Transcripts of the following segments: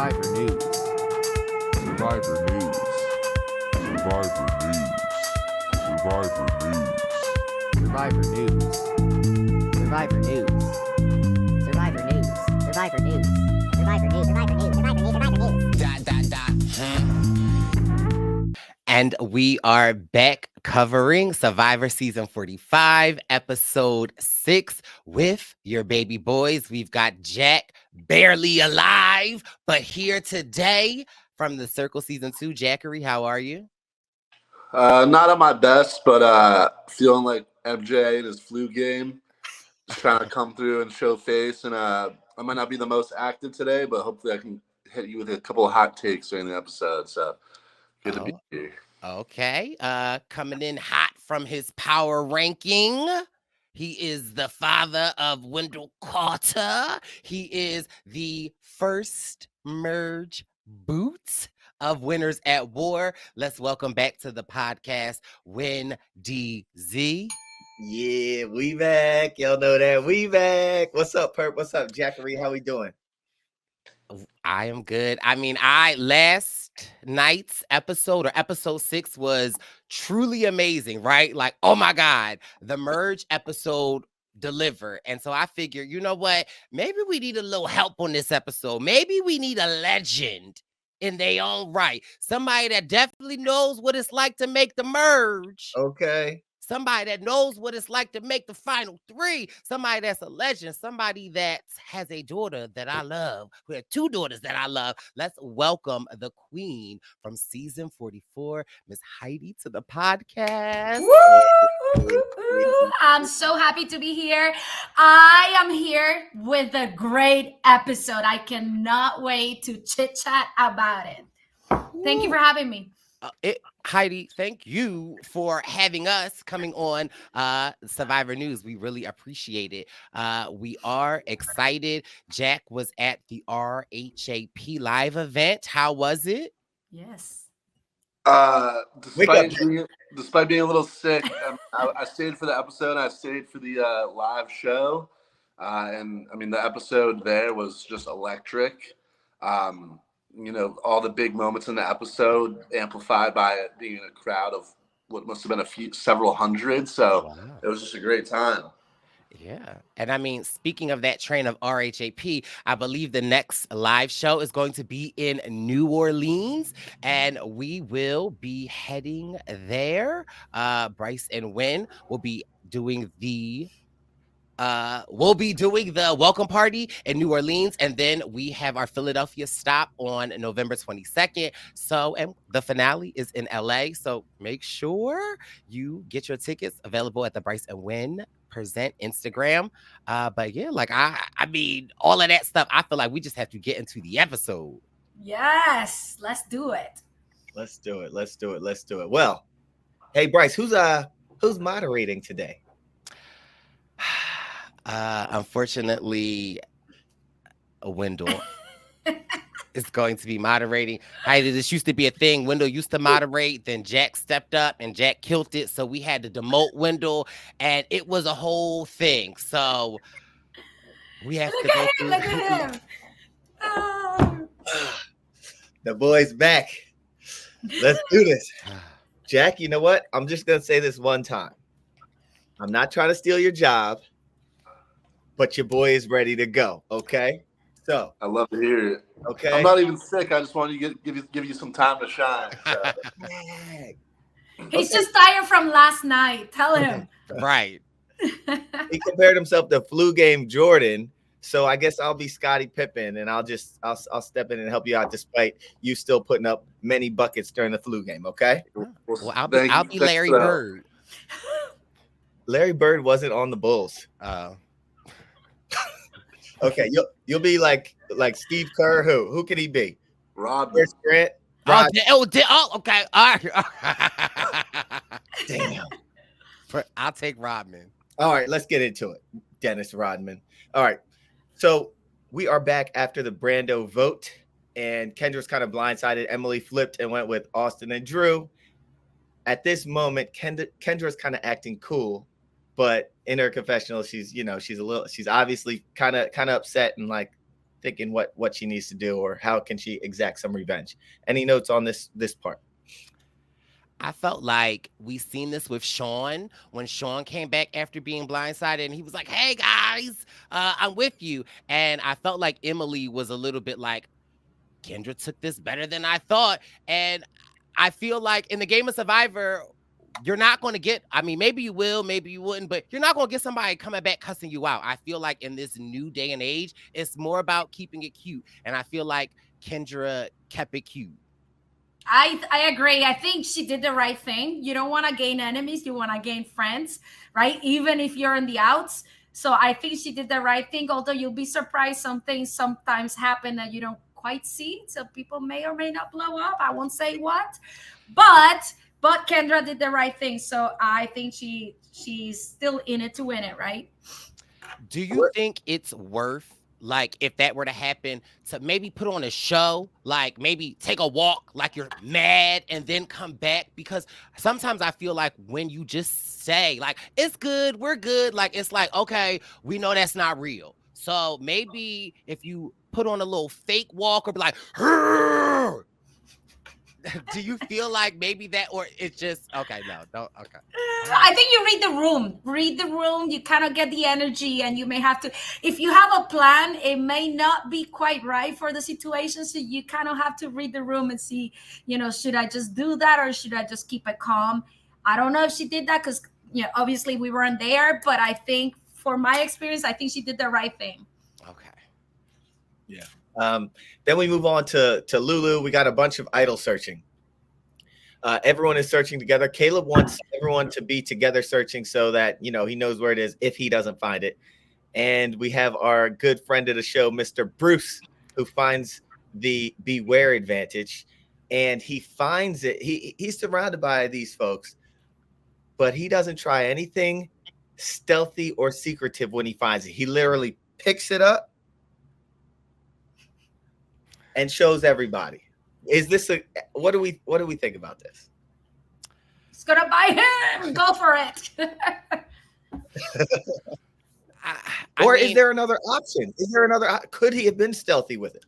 Survivor News. Survivor News. Survivor News. Survivor News. Survivor News. Survivor News. Survivor News. Survivor News. Survivor News. Survivor News. Survivor News. Survivor News. And we are back covering Survivor Season 45, Episode 6 with your baby boys. We've got Jack, barely alive, but here today from the Circle Season 2. Jackery, how are you? Not at my best, but feeling like MJ in his flu game. Just trying to come through and show face. And I might not be the most active today, but hopefully I can hit you with a couple of hot takes during the episode. So good to be here. Okay. Coming in hot from his power ranking. He is the father of Wendell Carter. He is the first merge boots of Winners at War. Let's welcome back to the podcast, Win DZ. Yeah, we back. Y'all know that. We back. What's up, Perp? What's up, Jackery? How we doing? I am good. I mean, last night's episode, or episode 6, was truly amazing, right? Like, oh my God, the merge episode delivered. And so I figured, you know what? Maybe we need a little help on this episode. Maybe we need a legend in their own right. Somebody that definitely knows what it's like to make the merge. Okay. Somebody that knows what it's like to make the final 3. Somebody that's a legend. Somebody that has a daughter that I love. We have 2 daughters that I love. Let's welcome the queen from season 44, Miss Heidi, to the podcast. Woo! I'm so happy to be here. I am here with a great episode. I cannot wait to chit chat about it. Thank you for having me. Heidi, thank you for having us coming on Survivor News. We really appreciate it. We are excited. Jack was at the RHAP live event. How was it? Yes. Despite being a little sick, I stayed for the episode. I stayed for the live show. And I mean, the episode there was just electric. You know, all the big moments in the episode amplified by it being a crowd of what must have been several hundred. So wow. It was just a great time. Yeah. And I mean, speaking of that train of RHAP, I believe the next live show is going to be in New Orleans, and we will be heading there. Brice and Wynn will be doing the welcome party in New Orleans, and then we have our Philadelphia stop on November 22nd. So, and the finale is in LA. So make sure you get your tickets available at the Brice and Wynn Present Instagram. But yeah, like I mean, all of that stuff, I feel like we just have to get into the episode. Yes, let's do it. Let's do it. Well, hey Brice, who's moderating today? Unfortunately, Wendell is going to be moderating. Heidi, this used to be a thing. Wendell used to moderate, then Jack stepped up and Jack killed it. So we had to demote Wendell, and it was a whole thing. So we have to go through. Look at him. Oh. The boy's back. Let's do this. Jack, you know what? I'm just going to say this one time. I'm not trying to steal your job, but your boy is ready to go. Okay, so I love to hear it. Okay, I'm not even sick. I just want to give you some time to shine. So. He's just tired from last night. Tell him. Right. He compared himself to flu game Jordan. So I guess I'll be Scottie Pippen, and I'll step in and help you out, despite you still putting up many buckets during the flu game. Okay. Well, I'll be Larry Bird. Larry Bird wasn't on the Bulls. Okay, you'll be like Steve Kerr. Who could he be? Rodman. Grant. Okay. All right. Damn. I'll take Rodman. All right, let's get into it. Dennis Rodman. All right, so we are back after the Brando vote, and Kendra's kind of blindsided. Emily flipped and went with Austin and Drew. At this moment, Kendra's kind of acting cool, but in her confessional, she's obviously kind of upset and like thinking what she needs to do or how can she exact some revenge. Any notes on this part? I felt like we seen this with Sean when Sean came back after being blindsided and he was like, hey guys, I'm with you. And I felt like Emily was a little bit like, Kendra took this better than I thought. And I feel like in the game of Survivor, you're not going to get, I mean, maybe you will, maybe you wouldn't, but you're not going to get somebody coming back cussing you out. I feel like in this new day and age, it's more about keeping it cute. And I feel like Kendra kept it cute. I agree. I think she did the right thing. You don't want to gain enemies. You want to gain friends, right? Even if you're in the outs. So I think she did the right thing. Although you'll be surprised, some things sometimes happen that you don't quite see. So people may or may not blow up. I won't say what, but Kendra did the right thing. So I think she's still in it to win it, right? Do you think it's worth, like, if that were to happen, to maybe put on a show, like maybe take a walk like you're mad and then come back? Because sometimes I feel like when you just say like, it's good, we're good, like it's like, okay, we know that's not real. So maybe if you put on a little fake walk or be like, "Hurr!" Do you feel like maybe that, or it's just, okay, no, don't, okay. I think you read the room, you kind of get the energy, and you may have to, if you have a plan, it may not be quite right for the situation. So you kind of have to read the room and see, should I just do that or should I just keep it calm? I don't know if she did that because, obviously we weren't there, but I think for my experience, I think she did the right thing. Okay. Yeah. Then we move on to Lulu. We got a bunch of idol searching. Everyone is searching together. Caleb wants everyone to be together searching so that, he knows where it is if he doesn't find it. And we have our good friend of the show, Mr. Brice, who finds the beware advantage. And he finds it. He's surrounded by these folks, but he doesn't try anything stealthy or secretive when he finds it. He literally picks it up and shows everybody. Is this what do we think about this? It's gonna buy him. Go for it. Or is there another option? Could he have been stealthy with it?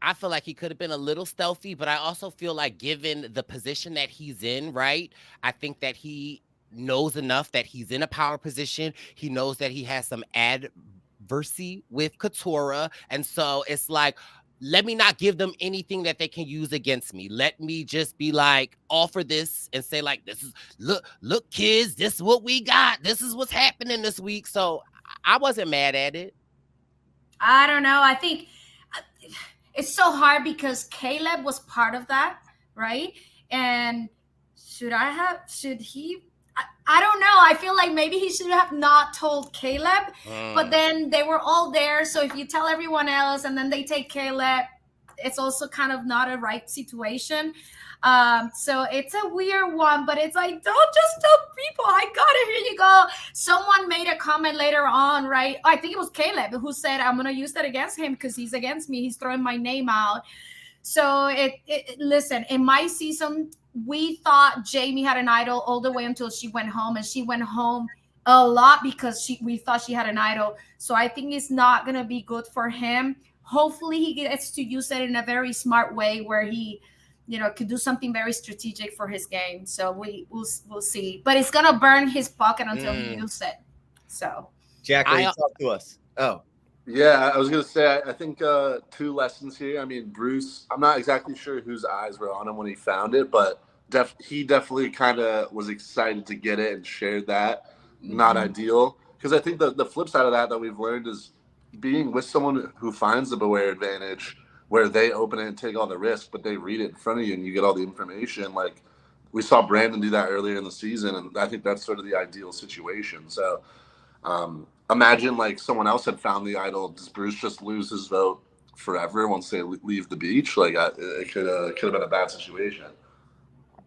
I feel like he could have been a little stealthy, but I also feel like given the position that he's in, right? I think that he knows enough that he's in a power position. He knows that he has some adversity with Katurah. And so it's like, let me not give them anything that they can use against me. Let me just be like, offer this and say like, this is, look, kids, this is what we got. This is what's happening this week. So I wasn't mad at it. I don't know. I think it's so hard because Caleb was part of that, right? And should he? I don't know. I feel like maybe he should have not told Caleb, but then they were all there. So if you tell everyone else and then they take Caleb, it's also kind of not a right situation. So it's a weird one, but it's like, don't just tell people. I got it. Here you go. Someone made a comment later on, right? I think it was Caleb who said, I'm going to use that against him because he's against me. He's throwing my name out. So listen, in my season, we thought Jamie had an idol all the way until she went home, and she went home a lot because we thought she had an idol. So I think it's not going to be good for him. Hopefully he gets to use it in a very smart way where he, could do something very strategic for his game. So we'll see, but it's going to burn his pocket until he uses it. So Jack, talk to us. Oh, yeah, I was going to say, I think two lessons here. I mean, Brice, I'm not exactly sure whose eyes were on him when he found it, but he definitely kind of was excited to get it and shared that. Not ideal. Because I think the flip side of that we've learned is being with someone who finds the beware advantage, where they open it and take all the risk, but they read it in front of you and you get all the information. Like we saw Brandon do that earlier in the season, and I think that's sort of the ideal situation. So imagine like someone else had found the idol. Does Brice just lose his vote forever once they leave the beach? Like it could have been a bad situation.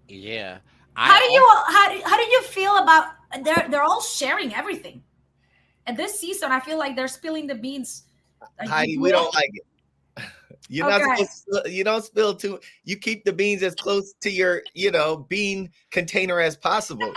Yeah. How do you feel about they're all sharing everything? And this season, I feel like they're spilling the beans. Heidi, we don't like it. You're not supposed to, you don't spill too. You keep the beans as close to your, bean container as possible.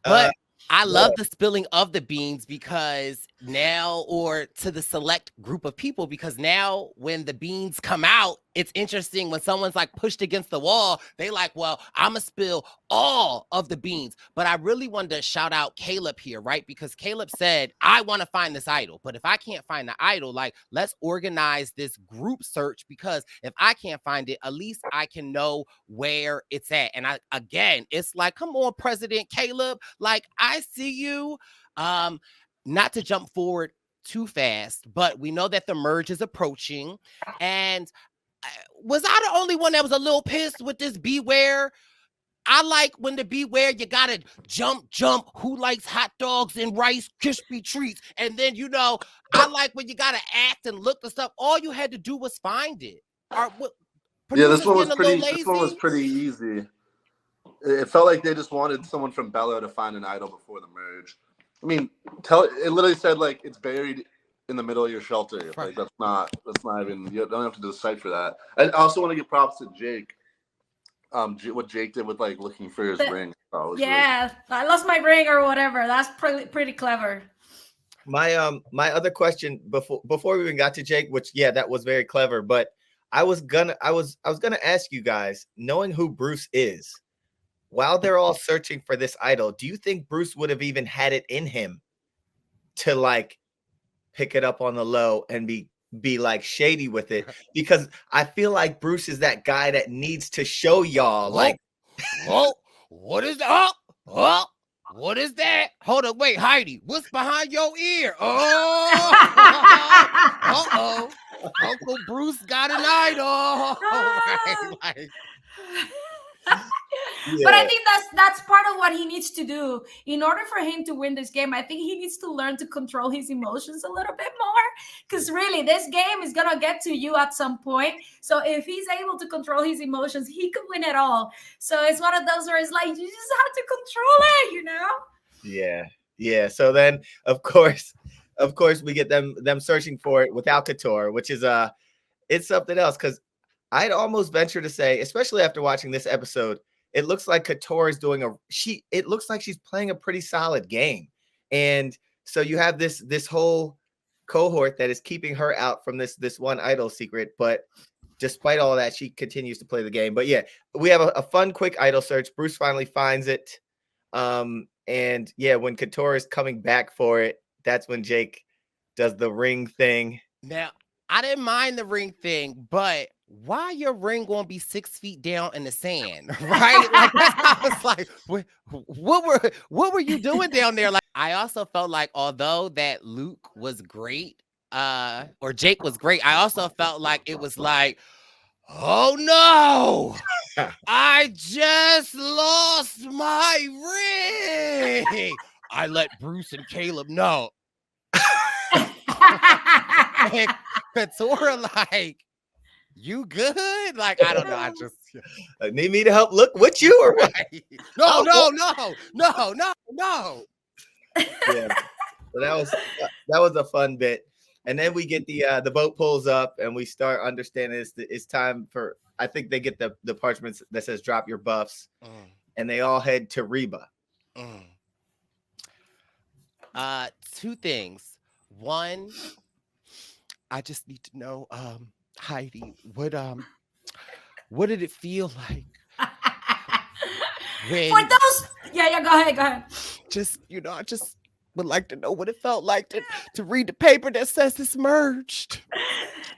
But I love the spilling of the beans because now, or to the select group of people, because now when the beans come out, it's interesting when someone's like pushed against the wall, they like, well, I'm gonna spill all of the beans. But I really wanted to shout out Caleb here, right? Because Caleb said, I want to find this idol, but if I can't find the idol, like, let's organize this group search, because if I can't find it, at least I can know where it's at. And again, it's like, come on, President Caleb, like, I see you. Not to jump forward too fast, but we know that the merge is approaching. And was I the only one that was a little pissed with this beware? I like when the beware, you gotta jump. Who likes hot dogs and Rice Krispie treats? And then, I like when you gotta act and look the stuff. All you had to do was find it. This one was pretty. This one was pretty easy. It felt like they just wanted someone from Bello to find an idol before the merge. I mean, it literally said like it's buried in the middle of your shelter. Like that's not even, you don't have to decipher that. I also want to give props to Jake. What Jake did with like looking for his ring. I lost my ring or whatever. That's pretty clever. My other question before we even got to Jake, which that was very clever, but I was gonna ask you guys, knowing who Bruce is, while they're all searching for this idol, do you think Bruce would have even had it in him to like pick it up on the low and be like shady with it? Because I feel like Bruce is that guy that needs to show y'all like, what is that? What is that? Hold up, wait, Heidi, what's behind your ear? Uncle Bruce got an idol. But I think that's part of what he needs to do in order for him to win this game. I think he needs to learn to control his emotions a little bit more, because really this game is gonna get to you at some point. So if he's able to control his emotions, he could win it all. So it's one of those where it's like you just have to control it, Yeah. So then of course we get them searching for it without Couture, which is it's something else, because I'd almost venture to say, especially after watching this episode, it looks like Couture is it looks like she's playing a pretty solid game. And so you have this whole cohort that is keeping her out from this one idol secret. But despite all that, she continues to play the game. But we have a fun, quick idol search. Bruce finally finds it. And when Couture is coming back for it, that's when Jake does the ring thing. Now, I didn't mind the ring thing, but why your ring gonna be 6 feet down in the sand, right? Like, I was like, what were you doing down there? Like, I also felt like, although that Luke was great, or Jake was great, I also felt like it was like, oh no, I just lost my ring. I let Bruce and Caleb know. And Couture, like, you good? Like, I don't know. I just need me to help look with you or what? No. Yeah, so that was a fun bit. And then we get the boat pulls up and we start understanding it's time for, I think they get the parchments that says drop your buffs, and they all head to Reba. Two things. One, I just need to know, Heidi, what did it feel like? For those, go ahead. Just, I just would like to know what it felt like to read the paper that says it's merged.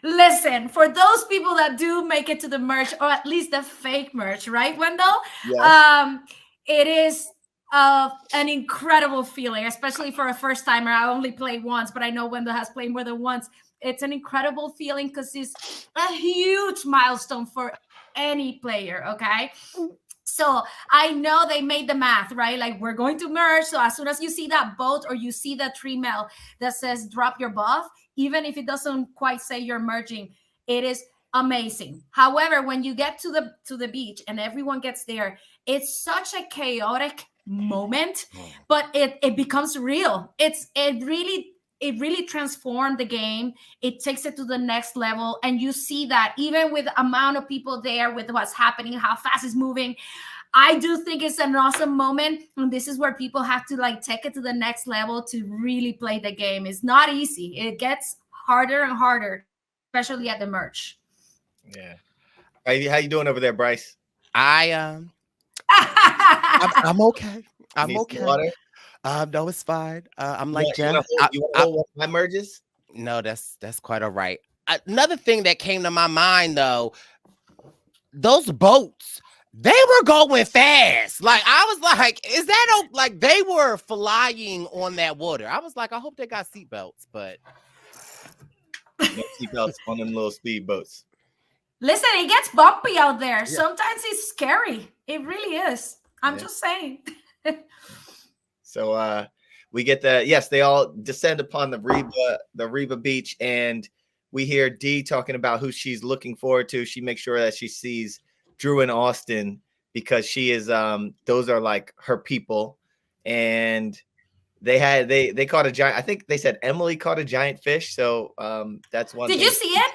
Listen, for those people that do make it to the merge, or at least the fake merge, right, Wendell? Yes. It is an incredible feeling, especially for a first timer. I only played once, but I know Wendell has played more than once. It's an incredible feeling because it's a huge milestone for any player, okay? So I know they made the math, right? Like, we're going to merge. So as soon as you see that boat or you see that tree mail that says drop your buff, even if it doesn't quite say you're merging, it is amazing. However, when you get to the beach and everyone gets there, it's such a chaotic moment, but it becomes real. It really transformed the game. It takes it to the next level. And you see that even with the amount of people there, with what's happening, how fast it's moving, I do think it's an awesome moment, and this is where people have to like take it to the next level to really play the game. It's not easy. It gets harder and harder, especially at the merch. Yeah. How you doing over there, Brice? I'm okay. I'm Need some okay. water? No, it's fine. I'm You like want, Jen. you want to hold one of my merges? No, that's quite all right. Another thing that came to my mind though, those boats, they were going fast. Like I was like, is that like they were flying on that water? I was like, I hope they got seatbelts, but No seatbelts on them little speedboats. Listen, it gets bumpy out there. Sometimes it's scary. It really is. I'm just saying. So we get they all descend upon the Reba beach, and we hear Dee talking about who she's looking forward to. She makes sure that she sees Drew and Austin because she is those are like her people. And they caught a giant, I think they said Emily caught a giant fish. So that's one. Did you see it?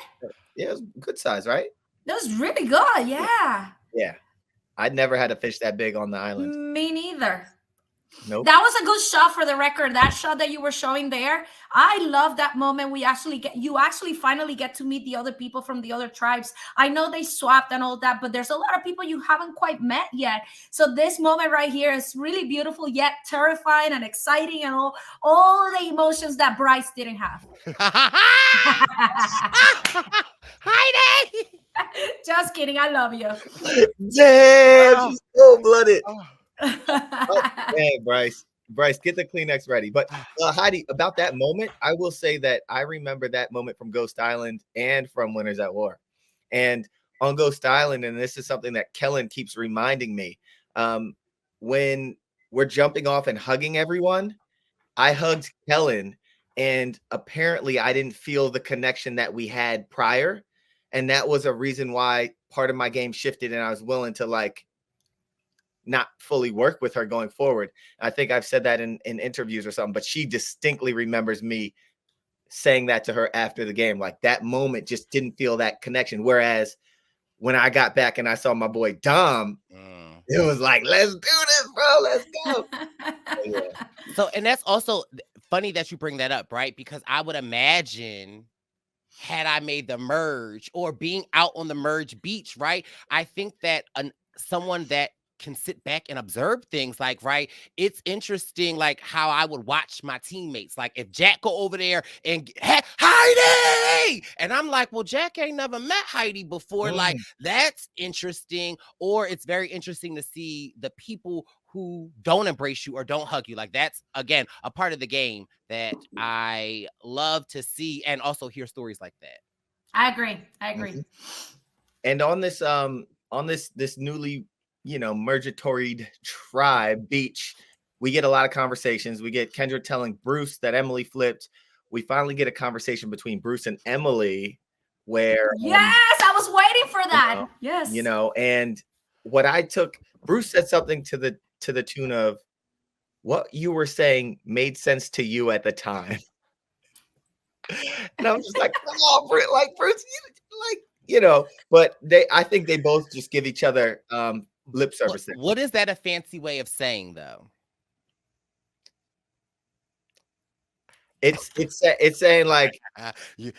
Yeah, it was good size, right? That was really good. Yeah. Yeah. I'd never had a fish that big on the island. Me neither. Nope. That was a good shot for the record. That shot that you were showing there, I love that moment. You actually finally get to meet the other people from the other tribes. I know they swapped and all that, but there's a lot of people you haven't quite met yet. So this moment right here is really beautiful, yet terrifying and exciting, and all the emotions that Brice didn't have. Heidi! Just kidding. I love you. Damn, she's cold-blooded. Hey, Brice, get the Kleenex ready. But Heidi, about that moment, I will say that I remember that moment from Ghost Island and from Winners at War. And on Ghost Island, and this is something that Kellen keeps reminding me, when we're jumping off and hugging everyone, I hugged Kellen, and apparently I didn't feel the connection that we had prior. And that was a reason why part of my game shifted, and I was willing to like not fully work with her going forward. I think I've said that in interviews or something, but she distinctly remembers me saying that to her after the game. Like that moment just didn't feel that connection. Whereas when I got back and I saw my boy Dom, it was like, let's do this, bro. Let's go. So, and that's also funny that you bring that up, right? Because I would imagine had I made the merge or being out on the merge beach, right? I think that someone that can sit back and observe things, like, right, it's interesting, like how I would watch my teammates. Like if Jack go over there and Heidi, and I'm like, well, Jack ain't never met Heidi before. Like that's interesting. Or it's very interesting to see the people who don't embrace you or don't hug you. Like that's, again, a part of the game that I love to see and also hear stories like that. I agree. And on this this newly, mergatoried tribe beach, we get a lot of conversations. We get Kendra telling Bruce that Emily flipped. We finally get a conversation between Bruce and Emily where I was waiting for that. Yes. And what I took, Bruce said something to the tune of, what you were saying made sense to you at the time. And I'm just like, come on, Bruce, but I think they both just give each other lip service. What is that a fancy way of saying though? It's saying like, you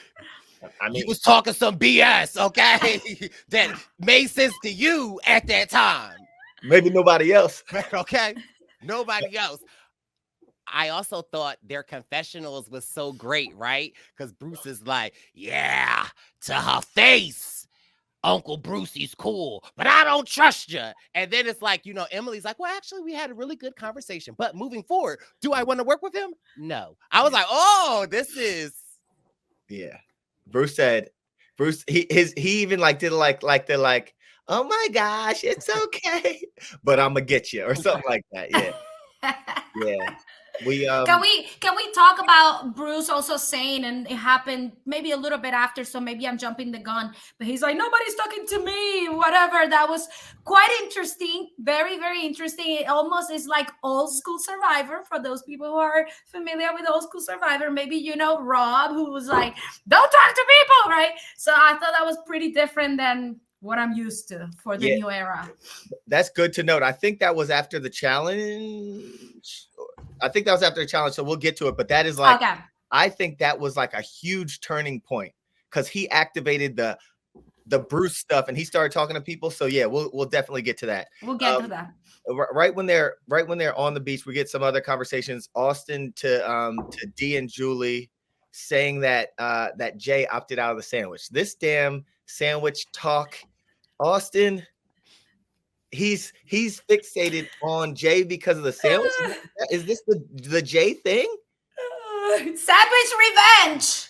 was talking some BS, okay? That made sense to you at that time. Maybe nobody else. Okay, nobody else. I also thought their confessionals was so great, right? Because Bruce is like, yeah, to her face, Uncle Brucey's cool, but I don't trust you. And then it's like, Emily's like, well, actually, we had a really good conversation, but moving forward, do I want to work with him? No. I was like, oh, this is. Yeah. Bruce said, he even like did like they're like, oh my gosh, it's okay, but I'm gonna get you or something like that. Yeah. Yeah. Can we talk about Bruce also saying, and it happened maybe a little bit after, so maybe I'm jumping the gun, but he's like, nobody's talking to me, whatever. That was quite interesting. Very, very interesting. It almost is like old school Survivor for those people who are familiar with old school Survivor. Maybe Rob, who was like, don't talk to people, right? So I thought that was pretty different than what I'm used to for the new era. That's good to note. I think that was after the challenge. So we'll get to it. But that is like, Okay. I think that was like a huge turning point because he activated the Bruce stuff and he started talking to people. So yeah, we'll definitely get to that. We'll get to that. Right when they're on the beach, we get some other conversations. Austin to Dee and Julie saying that that Jay opted out of the sandwich. This damn sandwich talk, Austin. He's fixated on Jay because of the sandwich. Is this the Jay thing? Sandwich revenge.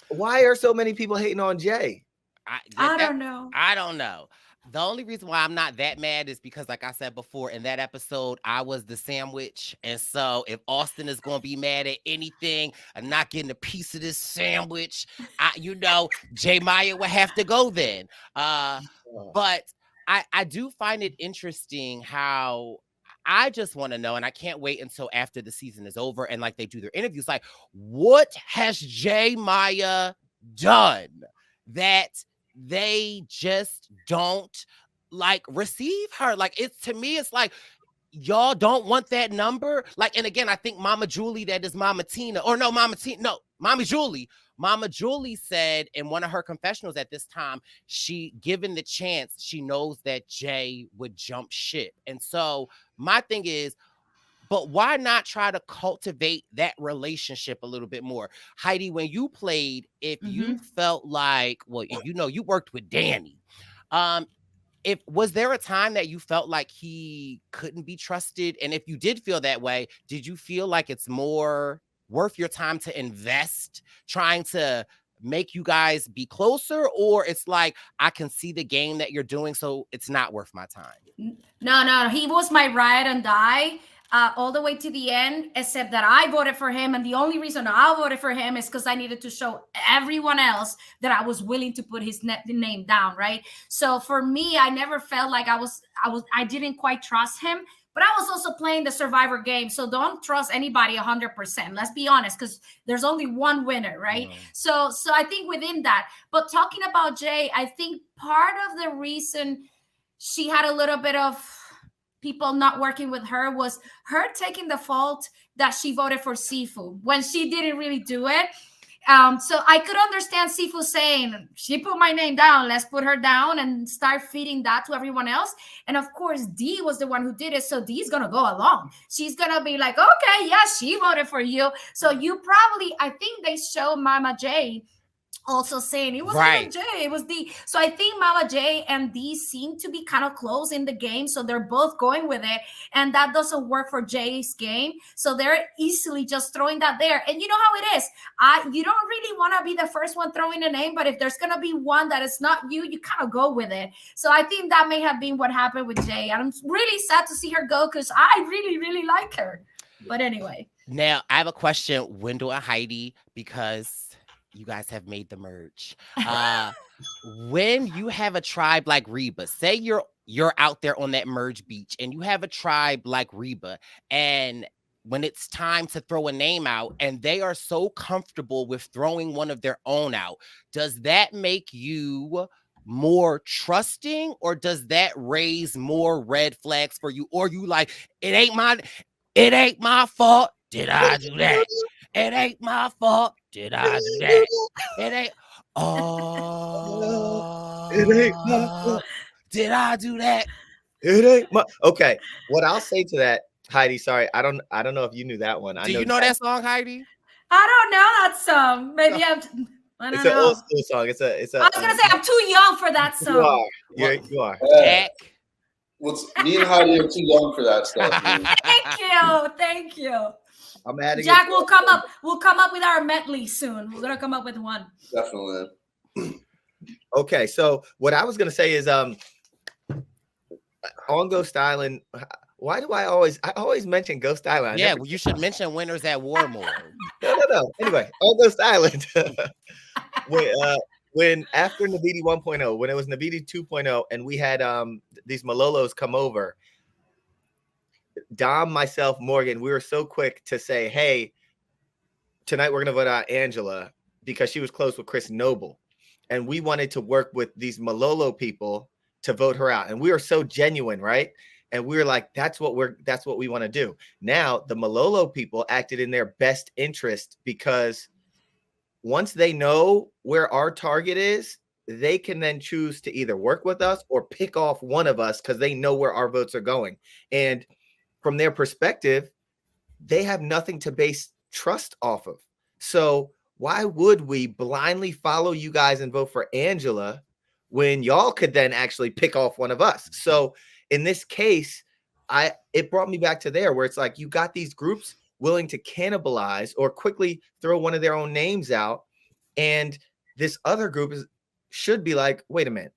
Why are so many people hating on Jay? I don't know. I don't know. The only reason why I'm not that mad is because, like I said before, in that episode, I was the sandwich. And so if Austin is going to be mad at anything and not getting a piece of this sandwich, Jay Maya would have to go then. But I do find it interesting how I just want to know, and I can't wait until after the season is over and like they do their interviews, like, what has Jay Maya done that they just don't like receive her? Like, it's, to me, it's like, y'all don't want that number. Like, and again, I think Mama Julie, that is Mama Tina, or no, Mama Julie. Mama Julie said in one of her confessionals at this time, given the chance, she knows that Jay would jump ship. And so my thing is, but why not try to cultivate that relationship a little bit more? Heidi, when you played, if you felt like, well, you worked with Danny. Was there a time that you felt like he couldn't be trusted? And if you did feel that way, did you feel like it's more worth your time to invest trying to make you guys be closer? Or it's like, I can see the game that you're doing, so it's not worth my time? No, he was my ride and die all the way to the end, except that I voted for him. And the only reason I voted for him is because I needed to show everyone else that I was willing to put his name down, right? So for me, I never felt like I didn't quite trust him. But I was also playing the Survivor game, so don't trust anybody 100%. Let's be honest, because there's only one winner, right? So I think within that. But talking about Jay, I think part of the reason she had a little bit of people not working with her was her taking the fault that she voted for Sifu when she didn't really do it. So I could understand Sifu saying, she put my name down, let's put her down, and start feeding that to everyone else. And of course, Dee was the one who did it. So Dee's going to go along. She's going to be like, okay, yeah, she voted for you. So I think they show Mama J also saying it wasn't even Jay, it was Dee. So I think Mama J and Dee seem to be kind of close in the game. So they're both going with it. And that doesn't work for Jay's game. So they're easily just throwing that there. And you know how it is. You don't really want to be the first one throwing a name, but if there's going to be one that is not you, you kind of go with it. So I think that may have been what happened with Jay. And I'm really sad to see her go because I really, really like her. But anyway. Now, I have a question, Wendell and Heidi, because you guys have made the merge. When you have a tribe like Reba, say you're out there on that merge beach and you have a tribe like Reba, and when it's time to throw a name out and they are so comfortable with throwing one of their own out, does that make you more trusting, or does that raise more red flags for you? Or you like, it ain't my fault. Did I do that? It ain't my fault. Did I do that? It ain't. Oh, it ain't my fault. Did I do that? It ain't my. Okay, what I'll say to that, Heidi. Sorry, I don't know if you knew that one. Do you know that song, Heidi? I don't know that song. Maybe I don't it's know. An old school song. It's a. I was gonna say I'm too young for that song. You are. Jack. Me and Heidi are too young for that stuff. Thank you. I'm adding. Jack will come up. We'll come up with our medley soon. We're gonna come up with one. Definitely. Okay, so what I was gonna say is, on Ghost Island. Why do I always mention Ghost Island? Well, you should mention Winners at War more. No. Anyway, on Ghost Island. When after Navidi 1.0, when it was Navidi 2.0, and we had these Malolos come over. Dom, myself, Morgan, we were so quick to say, hey, tonight we're going to vote out Angela because she was close with Chris Noble. and we wanted to work with these Malolo people to vote her out. And we were so genuine, right? And we were like, that's what we want to do. Now, the Malolo people acted in their best interest because once they know where our target is, they can then choose to either work with us or pick off one of us because they know where our votes are going. And from their perspective, they have nothing to base trust off of. So why would we blindly follow you guys and vote for Angela when y'all could then actually pick off one of us? So in this case, it brought me back to there where it's like you got these groups willing to cannibalize or quickly throw one of their own names out. And this other group should be like, wait a minute,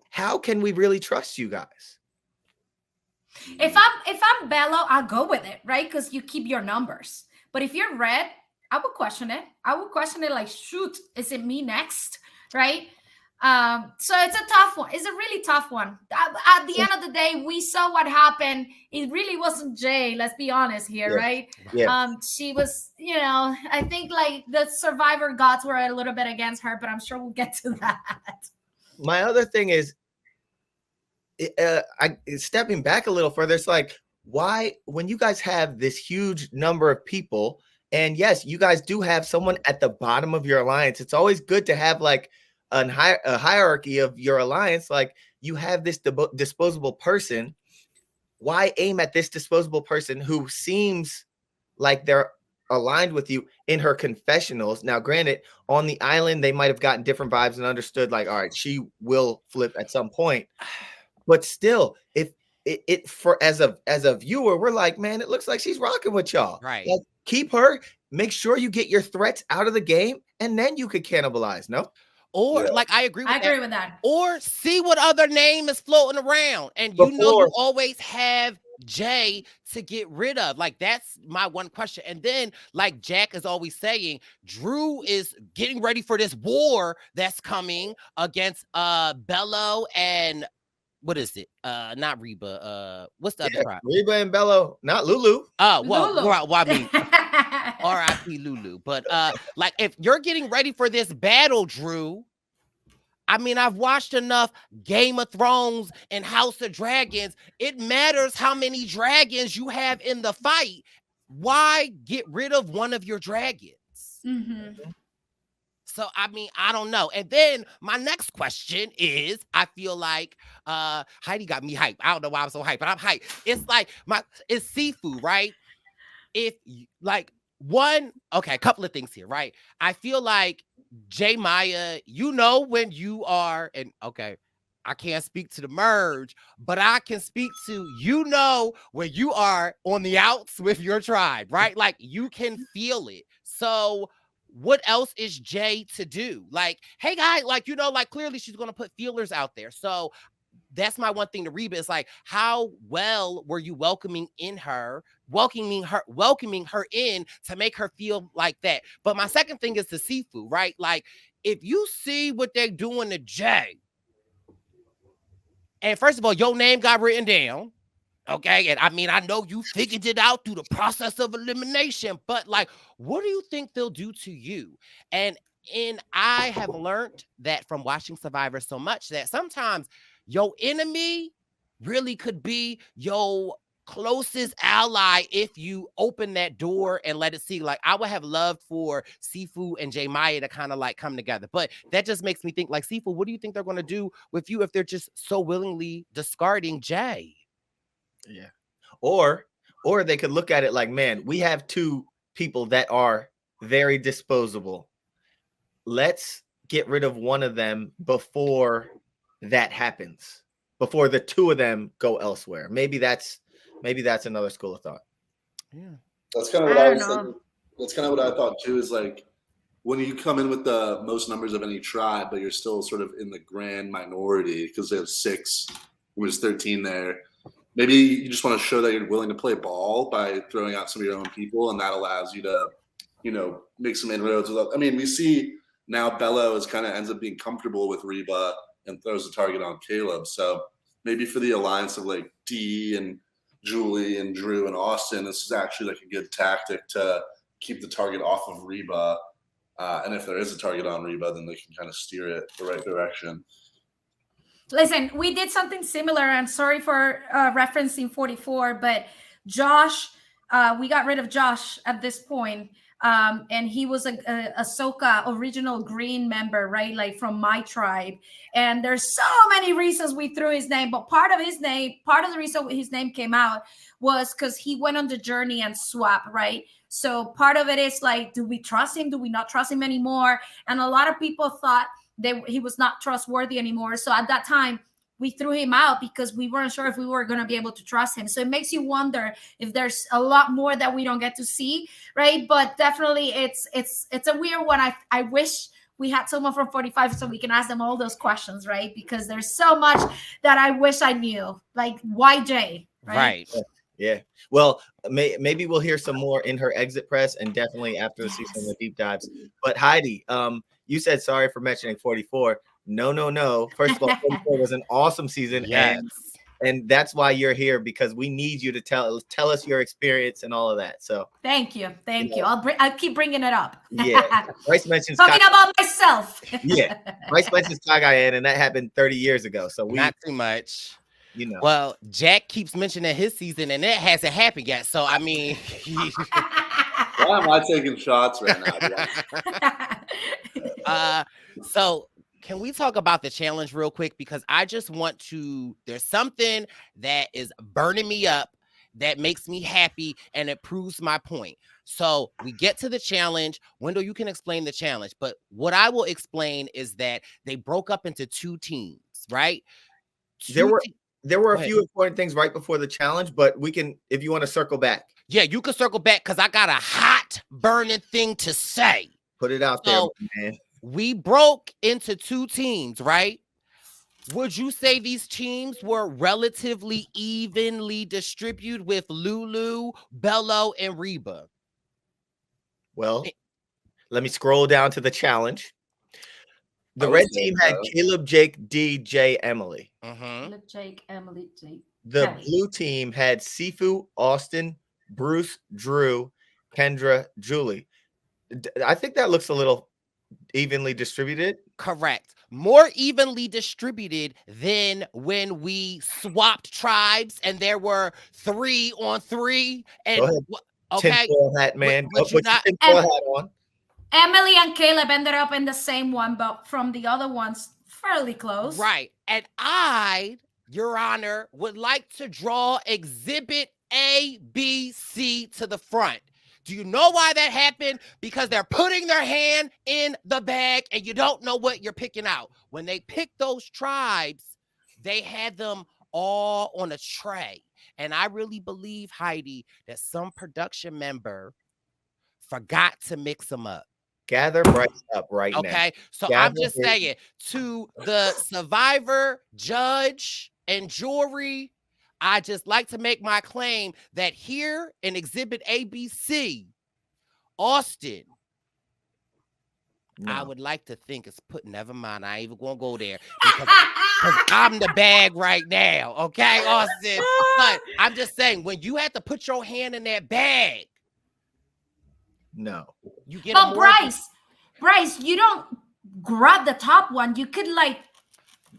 how can we really trust you guys? If I'm Bello, I'll go with it, right? Because you keep your numbers. But if you're Red, I would question it. I would question it like, shoot, is it me next? Right? So it's a tough one. It's a really tough one. At the end of the day, we saw what happened. It really wasn't Jay. Let's be honest here, right? Yeah. She was, I think like the Survivor gods were a little bit against her, but I'm sure we'll get to that. My other thing is, stepping back a little further, it's like, why, when you guys have this huge number of people, and yes, you guys do have someone at the bottom of your alliance, it's always good to have like a hierarchy of your alliance. Like you have this disposable person. Why aim at this disposable person who seems like they're aligned with you in her confessionals? Now, granted, on the island, they might have gotten different vibes and understood like, all right, she will flip at some point. But still, if as a viewer, we're like, man, it looks like she's rocking with y'all. Right. Like, keep her. Make sure you get your threats out of the game, and then you could cannibalize. No. Or like I agree with that. Or see what other name is floating around, and you always have Jay to get rid of. Like that's my one question. And then, like Jack is always saying, Drew is getting ready for this war that's coming against Bello and. What is it? Not Reba. What's the other tribe? Reba and Bello, not Lulu. Oh, well, Lulu. Well, I mean, R.I.P. Lulu. But like, if you're getting ready for this battle, Drew, I mean, I've watched enough Game of Thrones and House of Dragons. It matters how many dragons you have in the fight. Why get rid of one of your dragons? Mm-hmm. So, I mean, I don't know. And then my next question is, I feel like Heidi got me hyped. I don't know why I'm so hyped, but I'm hyped. It's like, it's seafood, right? If like a couple of things here, right? I feel like J Maya, when you are, and okay, I can't speak to the merge, but I can speak to, when you are on the outs with your tribe, right? Like you can feel it. So what else is Jay to do? Like, hey guys, like, like clearly she's going to put feelers out there. So that's my one thing to Reba is like, how well were you welcoming her in to make her feel like that? But my second thing is the seafood, right? Like if you see what they're doing to Jay, and first of all, your name got written down. Okay, and I mean, I know you figured it out through the process of elimination, but like, what do you think they'll do to you? And I have learned that from watching Survivor so much that sometimes your enemy really could be your closest ally if you open that door and let it see. Like, I would have loved for Sifu and J Maya to kind of like come together, but that just makes me think like, Sifu, what do you think they're going to do with you if they're just so willingly discarding Jay? Yeah. Or they could look at it like, man, we have two people that are very disposable. Let's get rid of one of them before that happens, before the two of them go elsewhere. Maybe that's another school of thought. Yeah. That's kind of what I was thinking. That's kind of what I thought too, is like when you come in with the most numbers of any tribe, but you're still sort of in the grand minority because they have 6, there's 13 there. Maybe you just want to show that you're willing to play ball by throwing out some of your own people, and that allows you to, make some inroads. I mean, we see now Bello ends up being comfortable with Reba and throws the target on Caleb. So maybe for the alliance of like Dee and Julie and Drew and Austin, this is actually like a good tactic to keep the target off of Reba And if there is a target on Reba, then they can kind of steer it the right direction. Listen, we did something similar, and sorry for referencing 44, but Josh, we got rid of Josh at this point. And he was a Ahsoka original green member, right? Like from my tribe. And there's so many reasons we threw his name, but part of the reason his name came out was because he went on the journey and swapped, right? So part of it is like, do we trust him? Do we not trust him anymore? And a lot of people thought that he was not trustworthy anymore. So at that time, we threw him out because we weren't sure if we were going to be able to trust him. So it makes you wonder if there's a lot more that we don't get to see, right? But definitely it's a weird one. I wish we had someone from 45 so we can ask them all those questions, right? Because there's so much that I wish I knew, like YJ, right? Yeah. Well, maybe we'll hear some more in her exit press and definitely after the season of the deep dives. But Heidi, you said sorry for mentioning 44. No. First of all, 44 was an awesome season. Yes. And that's why you're here, because we need you to tell us your experience and all of that. So thank you. I'll keep bringing it up. Yeah. Brice mentions talking about myself. Yeah. Brice mentions Kagayan, and that happened 30 years ago. So not too much. You know. Well, Jack keeps mentioning his season, and it hasn't happened yet. So I mean, why am I taking shots right now? So can we talk about the challenge real quick? Because I just want to. There's something that is burning me up that makes me happy, and it proves my point. So we get to the challenge. Wendell, you can explain the challenge, but what I will explain is that they broke up into 2 teams, right? There were a few important things right before the challenge, but we can, if you want to circle back. Yeah, you can circle back because I got a hot burning thing to say. Put it out there, man. We broke into 2 teams, right? Would you say these teams were relatively evenly distributed with Lulu, Bello, and Reba? Well, let me scroll down to the challenge. The red team had Caleb, Jake, D, J, Emily. Caleb, Jake, Emily, Jake. The blue team had Sifu, Austin, Bruce, Drew, Kendra, Julie. I think that looks a little evenly distributed. Correct. More evenly distributed than when we swapped tribes and there were 3 on 3. And okay, tinfoil hat, man. Go put your tinfoil hat on. Emily and Caleb ended up in the same one, but from the other ones, fairly close. Right. And I, Your Honor, would like to draw Exhibit A, B, C to the front. Do you know why that happened? Because they're putting their hand in the bag and you don't know what you're picking out. When they picked those tribes, they had them all on a tray. And I really believe, Heidi, that some production member forgot to mix them up. Gather Brice up right now. Okay, so I'm just saying, to the survivor, judge, and jury, I just like to make my claim that here in Exhibit ABC, Austin, I would like to think it's never mind, I ain't even gonna go there because I'm the bag right now, okay, Austin? But I'm just saying, when you have to put your hand in that bag, no. You get but Brice, you don't grab the top one. You could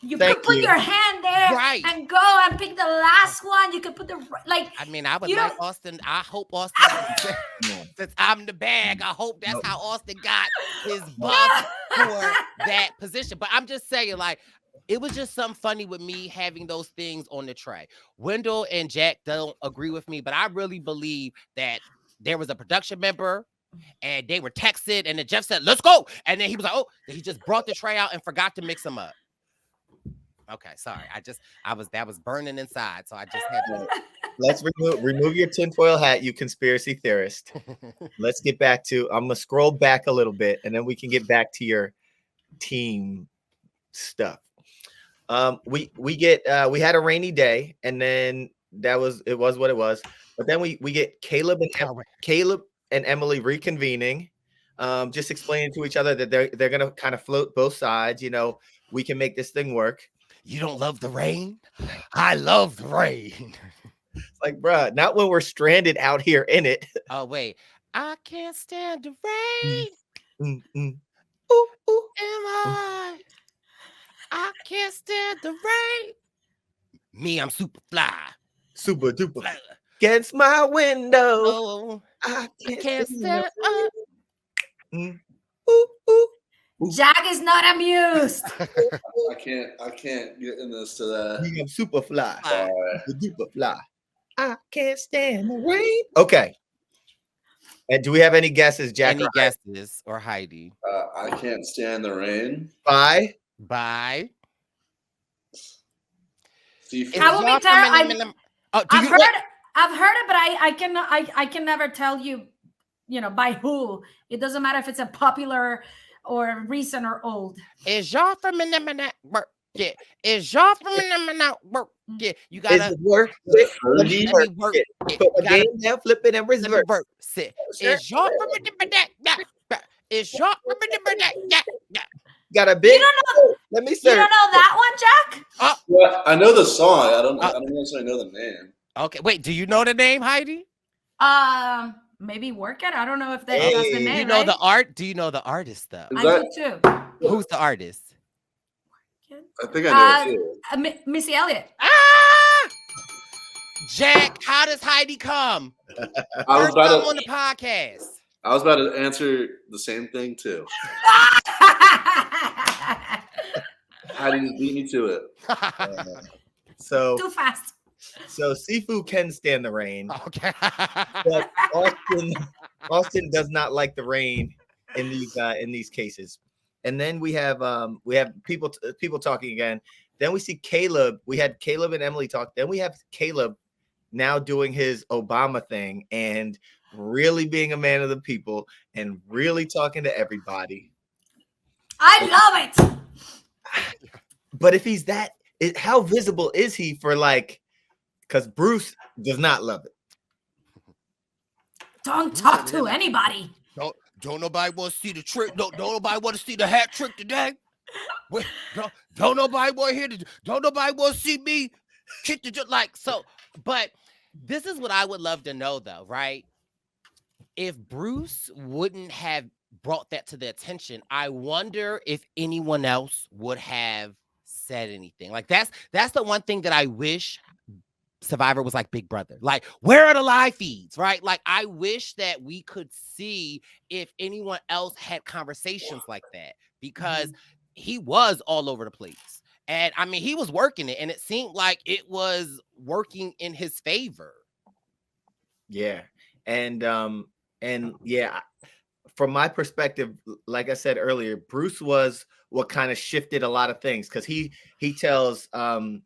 you could put your hand there and go and pick the last one. You could put I mean, I would like Austin. I hope Austin, since I'm the bag, I hope that's how Austin got his buff for that position. But I'm just saying, it was just something funny with me having those things on the tray. Wendell and Jack don't agree with me, but I really believe that there was a production member and they were texted, and then Jeff said, "Let's go." And then he was like, "Oh," he just brought the tray out and forgot to mix them up. Okay, sorry. That was burning inside. So I just had to. Let's remove your tinfoil hat, you conspiracy theorist. Let's get back to, I'm going to scroll back a little bit and then we can get back to your team stuff. We had a rainy day and then it was what it was. But then we get Caleb and Emily reconvening, just explaining to each other that they're going to kind of float both sides. We can make this thing work. You don't love the rain? I love the rain. It's like, bruh, not when we're stranded out here in it. Oh, wait. I can't stand the rain. Mm, mm. Ooh, ooh. I can't stand the rain. Me, I'm super fly. Super duper. Fly. Against my window. Oh, I I can't see stand up. Mm. Ooh, ooh. Jack is not amused. I can't get in this today. Me, I'm super fly. Fly. Super duper fly. I can't stand the rain. Okay. And do we have any guesses, Jack? Any or Heidi? guesses or Heidi? I can't stand the rain. Bye. Bye. Seafood. I will be terrible. Oh, do you? I've heard it, but I can never tell you, by who. It doesn't matter if it's a popular or recent or old. Is y'all from work? Yeah. Is y'all from work? Yeah. You gotta. Is it work? Let me Let me work. Yeah, Put you my gotta, game down, flip it, and let me reverse. work. Sit. Is y'all from Is y'all from Got a big. You don't know. Let me You search. don't know that one, Jack? Well, I know the song. I don't necessarily know the name. Okay. Wait. Do you know the name, Heidi? Maybe Work It. I don't know if that's Hey. the Do name. you know right? the art? Do you know the artist though? Is I that? do too. Who's the artist? I think I know it too. Missy Elliott. Ah! Jack, how does Heidi come? I was First time about on to. the podcast. I was about to answer the same thing too. How do you beat me to it? So, Too fast. so Seafood can stand the rain, Okay. but Austin does not like the rain in these cases. And then we have people talking again. Then we see Caleb. We had Caleb and Emily talk. Then we have Caleb now doing his Obama thing and really being a man of the people and really talking to everybody. I love it. But if he's that, how visible is he for because Bruce does not love it. Don't talk to anybody. Don't nobody want to see the trick. Don't nobody want to see the hat trick today. Wait, don't nobody want to hear the. Don't nobody want to see me kick the so. But this is what I would love to know, though, right? If Bruce wouldn't have brought that to the attention, I wonder if anyone else would have said anything. Like that's the one thing that I wish Survivor was like Big Brother. Like, where are the live feeds, right? Like, I wish that we could see if anyone else had conversations like that, because he was all over the place. And I mean, he was working it, and it seemed like it was working in his favor. Yeah. And yeah, from my perspective, like I said earlier, Bruce was what kind of shifted a lot of things, because he tells Kendra,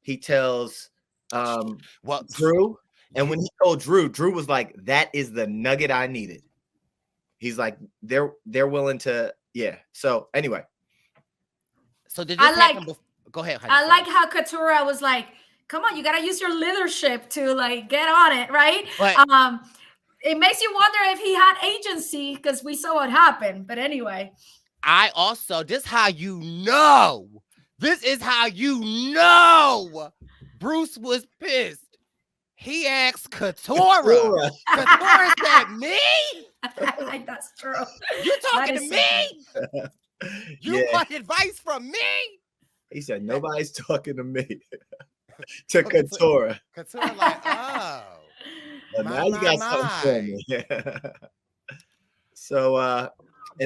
he tells Drew, and when he told Drew was like, that is the nugget I needed. He's like, they're willing to, yeah. So anyway, so did this happen before? Go ahead. I like how Katura was like, come on, you gotta use your leadership to get on it, right? But, it makes you wonder if he had agency, because we saw what happened. But anyway, this is how you know Bruce was pissed. He asked Katura. Katura said, me? That's true. You talking to me? You want advice from me? He said, nobody's talking to me. To Katura. Katura like, oh. But now you got something for me. So, and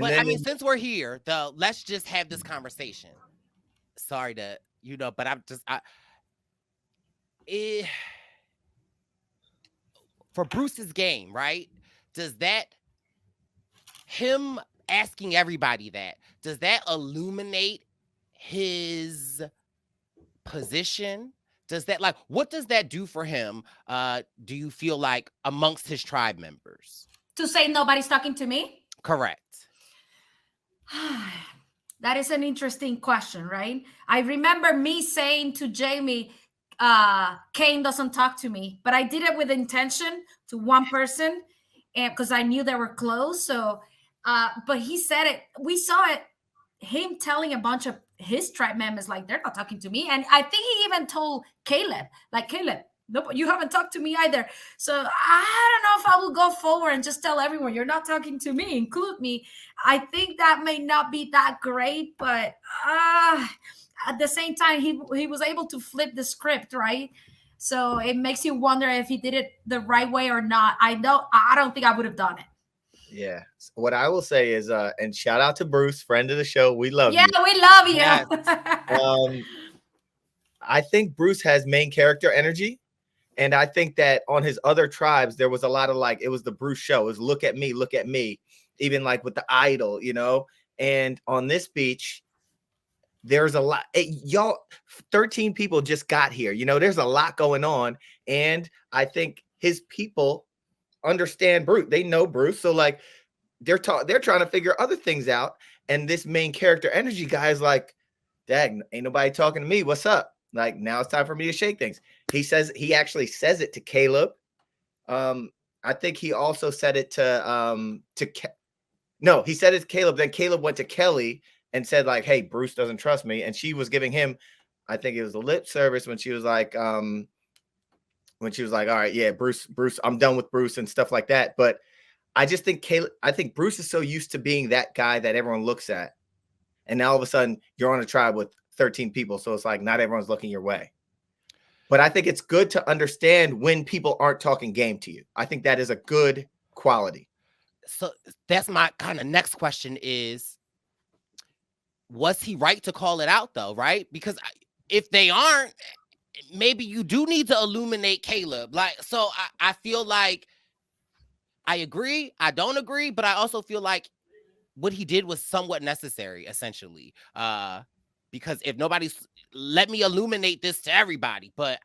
but then I mean, since we're here, though, let's just have this conversation. Sorry to, but I'm just, for Bruce's game, right? Does that, him asking everybody that, does that illuminate his position? Does that, what does that do for him? Do you feel like amongst his tribe members? To say nobody's talking to me? Correct. That is an interesting question, right? I remember me saying to Jamie, Kane doesn't talk to me, but I did it with intention to one person, and because I knew they were close. So, but he said it. We saw it. Him telling a bunch of his tribe members, they're not talking to me. And I think he even told Caleb, Caleb, Nope, you haven't talked to me either. So I don't know if I will go forward and just tell everyone you're not talking to me, include me. I think that may not be that great, but at the same time, he was able to flip the script, right? So it makes you wonder if he did it the right way or not. I don't think I would have done it. Yeah. What I will say is, and shout out to Bruce, friend of the show. We love Yeah, you. we love you. Yes. I think Bruce has main character energy. And I think that on his other tribes, there was a lot of like, it was the Bruce show. It was look at me, even like with the idol, you know? And on this beach, there's a lot. Y'all, 13 people just got here. You know, there's a lot going on. And I think his people understand Bruce. They know Bruce. So like they're trying to figure other things out. And this main character energy guy is like, dang, ain't nobody talking to me. What's up? Like, now it's time for me to shake things. He actually says it to Caleb. I think he also said it no, he said it to Caleb. Then Caleb went to Kelly and said like, hey, Bruce doesn't trust me. And she was giving him, I think it was a lip service when she was like, all right, yeah, Bruce, I'm done with Bruce and stuff like that. But I just think Bruce is so used to being that guy that everyone looks at. And now all of a sudden you're on a tribe with 13 people. So it's like not everyone's looking your way. But I think it's good to understand when people aren't talking game to you. I think that is a good quality. So that's my kind of next question is, was he right to call it out though, right? Because if they aren't, maybe you do need to illuminate Caleb. Like, so I feel like I agree, I don't agree, but I also feel like what he did was somewhat necessary, essentially. Because if nobody's, let me illuminate this to everybody, but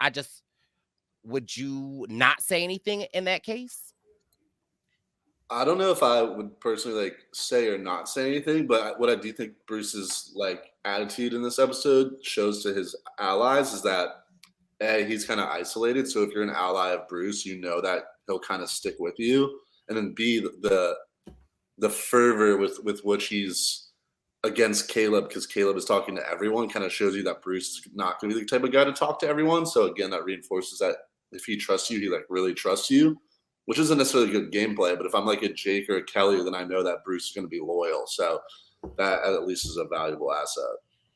would you not say anything in that case? I don't know if I would personally like say or not say anything, but what I do think Bruce's like attitude in this episode shows to his allies is that A, he's kind of isolated. So if you're an ally of Bruce, you know that he'll kind of stick with you. And then B, the fervor with which he's against Caleb, because Caleb is talking to everyone, kind of shows you that Bruce is not going to be the type of guy to talk to everyone. So again, that reinforces that if he trusts you, he like really trusts you, which isn't necessarily good gameplay. But if I'm like a Jake or a Kelly, then I know that Bruce is going to be loyal. So that at least is a valuable asset.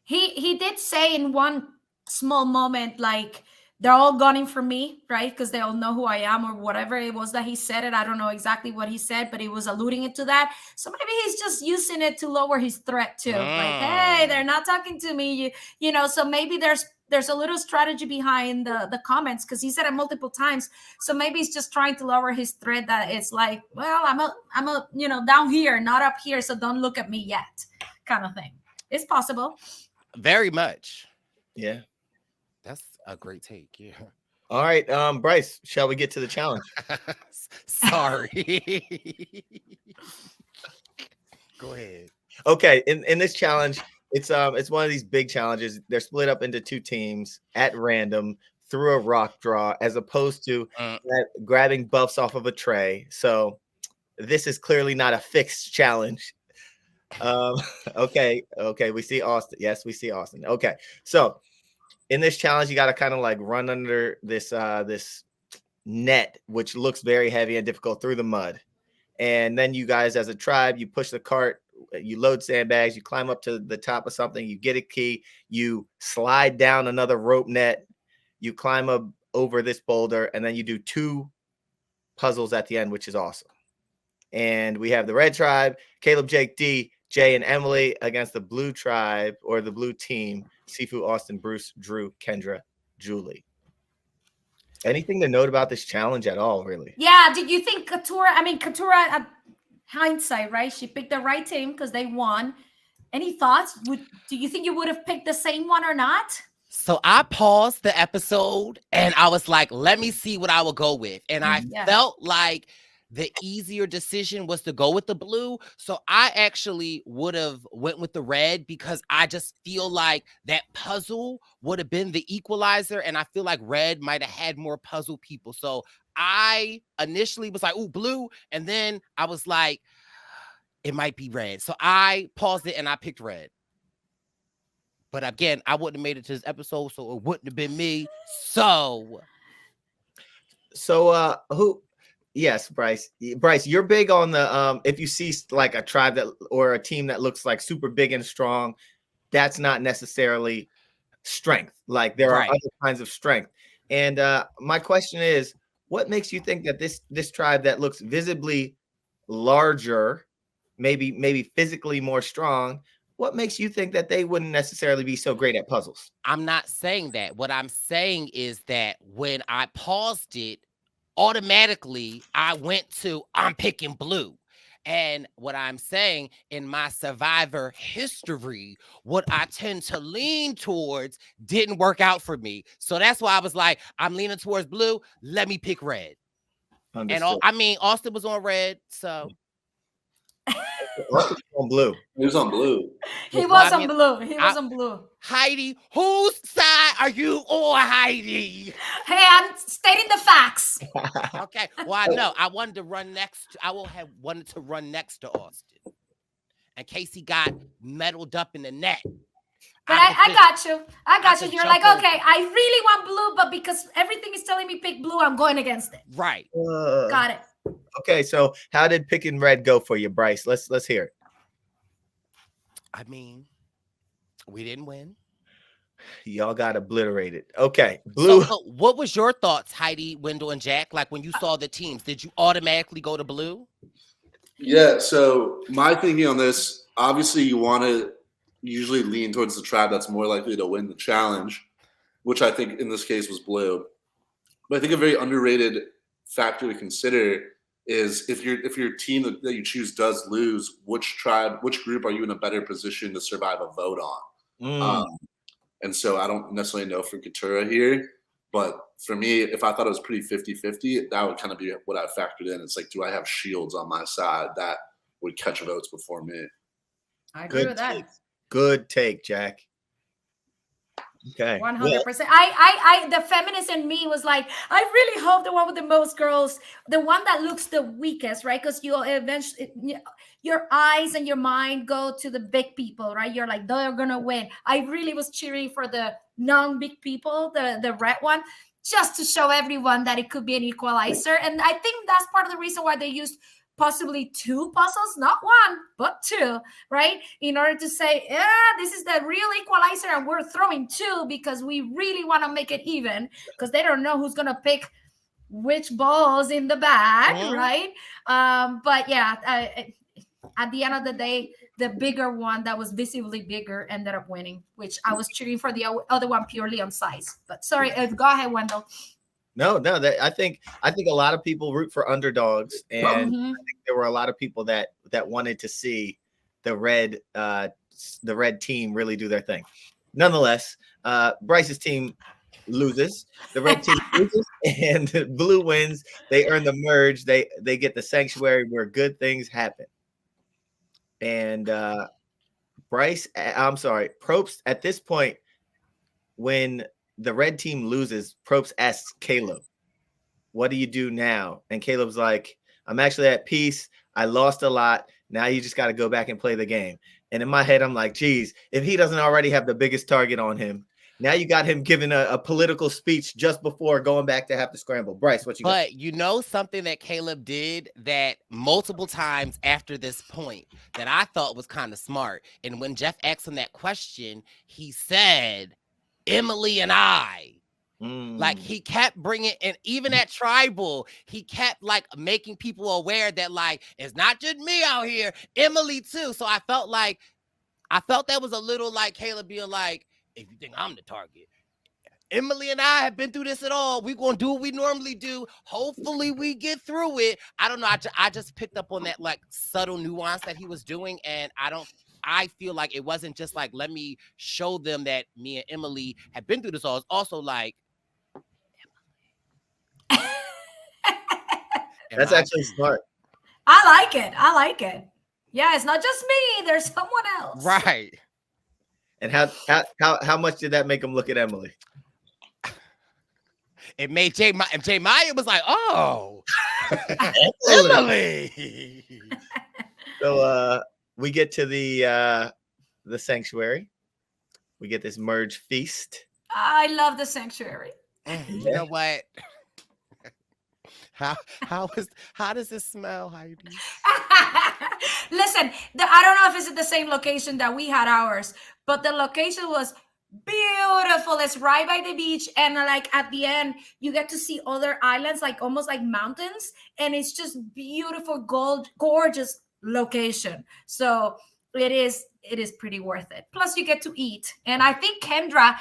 He did say in one small moment, like, they're all gunning for me, right? Because they all know who I am or whatever it was that he said it. I don't know exactly what he said, but he was alluding it to that. So maybe he's just using it to lower his threat too. Like, hey, they're not talking to me. You know, so maybe there's a little strategy behind the comments, because he said it multiple times. So maybe he's just trying to lower his threat, that it's like, well, I'm a down here, not up here, so don't look at me yet, kind of thing. It's possible. Very much. Yeah. That's a great take. Yeah. All right, Brice, shall we get to the challenge? Sorry. Go ahead. Okay, in this challenge, it's one of these big challenges. They're split up into two teams at random through a rock draw, as opposed to grabbing buffs off of a tray. So this is clearly not a fixed challenge. Okay, we see Austin. Yes, we see Austin. Okay, so in this challenge, you got to kind of like run under this this net, which looks very heavy and difficult, through the mud. And then you guys, as a tribe, you push the cart, you load sandbags, you climb up to the top of something, you get a key, you slide down another rope net, you climb up over this boulder, and then you do 2 puzzles at the end, which is awesome. And we have the red tribe, Caleb, Jake, D, Jay, and Emily, against the blue tribe, or the blue team, Sifu, Austin, Bruce, Drew, Kendra, Julie. Anything to note about this challenge at all, really? Yeah, did you think Katura, hindsight, right? She picked the right team because they won. Any thoughts? Do you think you would have picked the same one or not? So I paused the episode and I was like, let me see what I will go with. And I felt like the easier decision was to go with the blue. So I actually would have went with the red, because I just feel like that puzzle would have been the equalizer. And I feel like red might have had more puzzle people. So I initially was like, ooh, blue. And then I was like, it might be red. So I paused it and I picked red. But again, I wouldn't have made it to this episode, so it wouldn't have been me. So So who? Yes, Brice. Brice, you're big on the if you see like a tribe that or a team that looks like super big and strong, that's not necessarily strength. Like there are Right. other kinds of strength. And my question is, what makes you think that this tribe that looks visibly larger, maybe physically more strong, what makes you think that they wouldn't necessarily be so great at puzzles? I'm not saying that. What I'm saying is that when I paused it, automatically I went to I'm picking blue. And what I'm saying in my survivor history, what I tend to lean towards didn't work out for me. So that's why I was like, I'm leaning towards blue. Let me pick red. And Understood. I mean, Austin was on red. So Austin's on blue. He was on blue. He Well, was I on mean, blue. He was on blue. Heidi, whose side are you on, Heidi? Hey, I'm stating the facts. Okay. Well, I know. I wanted to run next. I will have wanted to run next to Austin in case he got meddled up in the net. But I got you. I got you. could You're jump like, over. okay, I really want blue, but because everything is telling me pick blue, I'm going against it. Right. Got it. Okay, so how did picking red go for you, Brice? Let's hear it. I mean, we didn't win. Y'all got obliterated. Okay, blue. So, what was your thoughts, Heidi, Wendell, and Jack? Like when you saw the teams, did you automatically go to blue? Yeah, so my thinking on this, obviously you want to usually lean towards the tribe that's more likely to win the challenge, which I think in this case was blue. But I think a very underrated factor to consider is if your team that you choose does lose, which group are you in a better position to survive a vote on? And so I don't necessarily know for Katura here, but for me, if I thought it was pretty 50-50, that would kind of be what I factored in. It's like, do I have shields on my side that would catch votes before me? I agree Good with that. take. Good take, Jack. Okay. 100%. I the feminist in me was like, I really hope the one with the most girls, the one that looks the weakest, right? Because you eventually, your eyes and your mind go to the big people, right? You're like, they're gonna win. I really was cheering for the non-big people, the red one, just to show everyone that it could be an equalizer. And I think that's part of the reason why they used possibly two puzzles, not one, but two, right? In order to say, yeah, this is the real equalizer and we're throwing two because we really want to make it even because they don't know who's going to pick which balls in the bag, right? But yeah, at the end of the day, the bigger one that was visibly bigger ended up winning, which I was cheering for the other one purely on size. But sorry, go ahead, Wendell. No, I think a lot of people root for underdogs, and I think there were a lot of people that wanted to see the red team really do their thing. Nonetheless, Brice's team loses, the red team loses, and the blue wins. They earn the merge. They get the sanctuary where good things happen. And Probst at this point, when the red team loses, Probst asks Caleb, what do you do now? And Caleb's like, I'm actually at peace. I lost a lot. Now you just got to go back and play the game. And in my head, I'm like, geez, if he doesn't already have the biggest target on him, now you got him giving a political speech just before going back to have to scramble. Brice, what you got? But you know something that Caleb did that multiple times after this point that I thought was kind of smart. And when Jeff asked him that question, he said, Emily and I. Like he kept bringing, and even at tribal, he kept like making people aware that like it's not just me out here, Emily too. So I felt that was a little like Caleb being like, if you think I'm the target, Emily and I have been through this at all. We're gonna do what we normally do. Hopefully we get through it. I don't know. I just picked up on that like subtle nuance that he was doing, and I feel like it wasn't just like, let me show them that me and Emily have been through this all. It's also like, that's actually smart. I like it. Yeah, it's not just me. There's someone else. Right. And how much did that make him look at Emily? It made Jay Maya was like, oh, Emily. So we get to the sanctuary. We get this merge feast. I love the sanctuary. You know what? How does it smell, Heidi? Listen, I don't know if it's at the same location that we had ours, but the location was beautiful. It's right by the beach, and like at the end, you get to see other islands, like almost like mountains, and it's just beautiful, gorgeous location. So it is pretty worth it. Plus, you get to eat, and I think Kendra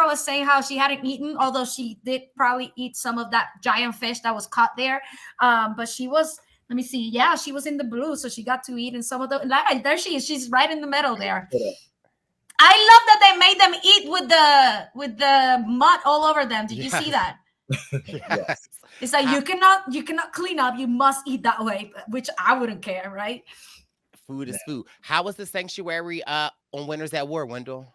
was saying how she hadn't eaten, although she did probably eat some of that giant fish that was caught there. But she was. Let me see. Yeah, she was in the blue, so she got to eat in some of the. There she is. She's right in the middle there. I love that they made them eat with the mud all over them. Did you see that? Yes. It's like you cannot clean up. You must eat that way, which I wouldn't care, right? Food is food. How was the sanctuary on Winners at War, Wendell?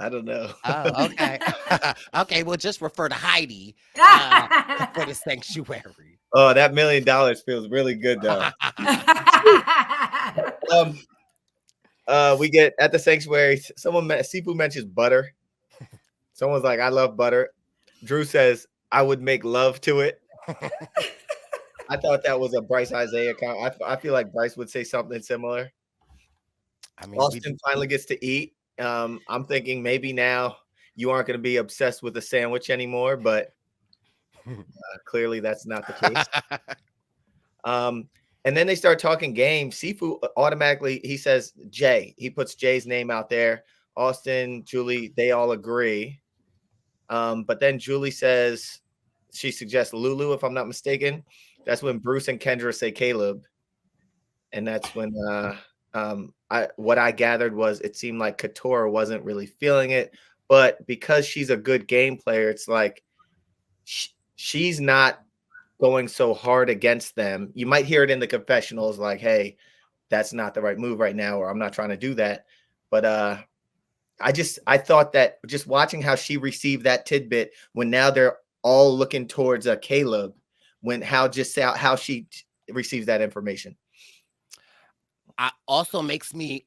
I don't know. Oh, okay. Okay, well, just refer to Heidi for the sanctuary. Oh, that $1 million feels really good, though. We get at the sanctuary. Sifu mentions butter. Someone's like, "I love butter." Drew says, "I would make love to it." I thought that was a Brice Isaiah comment. I feel like Brice would say something similar. I mean, Austin finally gets to eat. I'm thinking maybe now you aren't going to be obsessed with a sandwich anymore, but clearly that's not the case. And then they start talking games. Sifu automatically, he says Jay. He puts Jay's name out there. Austin, Julie, they all agree. But then Julie says, she suggests Lulu, if I'm not mistaken. That's when Bruce and Kendra say Caleb. And that's when what I gathered was it seemed like Katora wasn't really feeling it. But because she's a good game player, it's like she's not going so hard against them. You might hear it in the confessionals like, hey, that's not the right move right now, or I'm not trying to do that. But I thought that just watching how she received that tidbit when now they're all looking towards Caleb, how she receives that information. Also makes me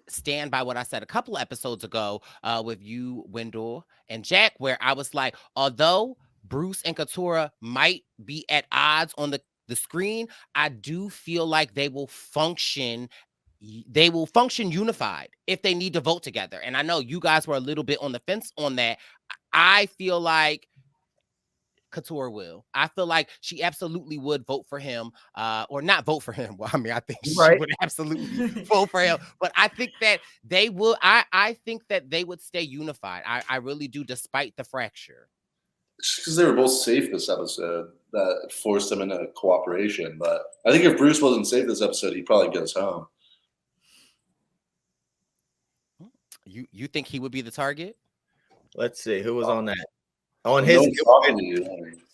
stand by what I said a couple of episodes ago with you, Wendell, and Jack, where I was like, although Bruce and Katora might be at odds on the screen, I do feel like they will function unified if they need to vote together. And I know you guys were a little bit on the fence on that. I feel like Katora will. I feel like she absolutely would vote for him, or not vote for him. Well, I mean, I think she would absolutely vote for him, but I think that they will. I think that they would stay unified. I really do, despite the fracture. Because they were both safe this episode, that forced them into cooperation. But I think if Bruce wasn't safe this episode, he'd probably get us home. You think he would be the target? Let's see who was on that. On his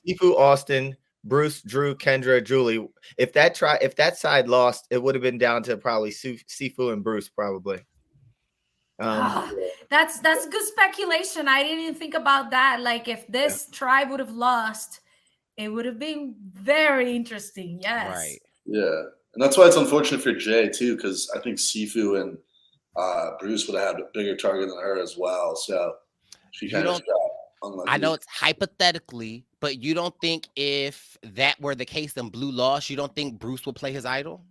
Sifu, Austin, Bruce, Drew, Kendra, Julie. If that side lost, it would have been down to probably Sifu and Bruce, probably. That's good speculation. I didn't even think about that. Like if this tribe would have lost, it would have been very interesting. Yes. Right. Yeah, and that's why it's unfortunate for Jay too, because I think Sifu and Bruce would have had a bigger target than her as well. So she kind of got unlucky. I know it's hypothetically, but you don't think if that were the case and Blue lost, you don't think Bruce will play his idol?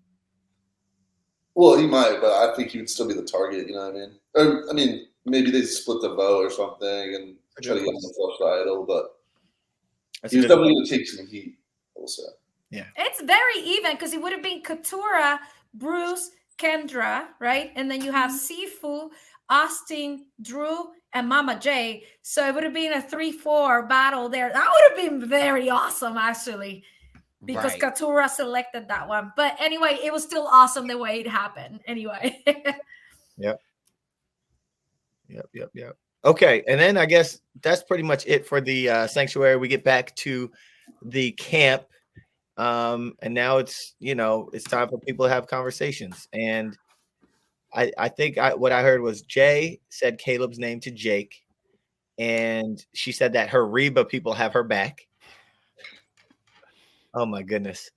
Well, he might, but I think he would still be the target. You know what I mean? Or, I mean, maybe they split the vote or something and try to get him to flush the idol, but he was definitely going to take some heat. Also, yeah, it's very even because it would have been Katora, Bruce, Kendra, right? And then you have Sifu, Austin, Drew, and Mama J. So it would have been a 3-4 battle there. That would have been very awesome, actually, because Katura selected that one. But anyway, it was still awesome the way it happened. Anyway. Yep. Okay, and then I guess that's pretty much it for the sanctuary. We get back to the camp. And now it's time for people to have conversations. And I think what I heard was Jay said Caleb's name to Jake, and she said that her Reba people have her back. Oh my goodness.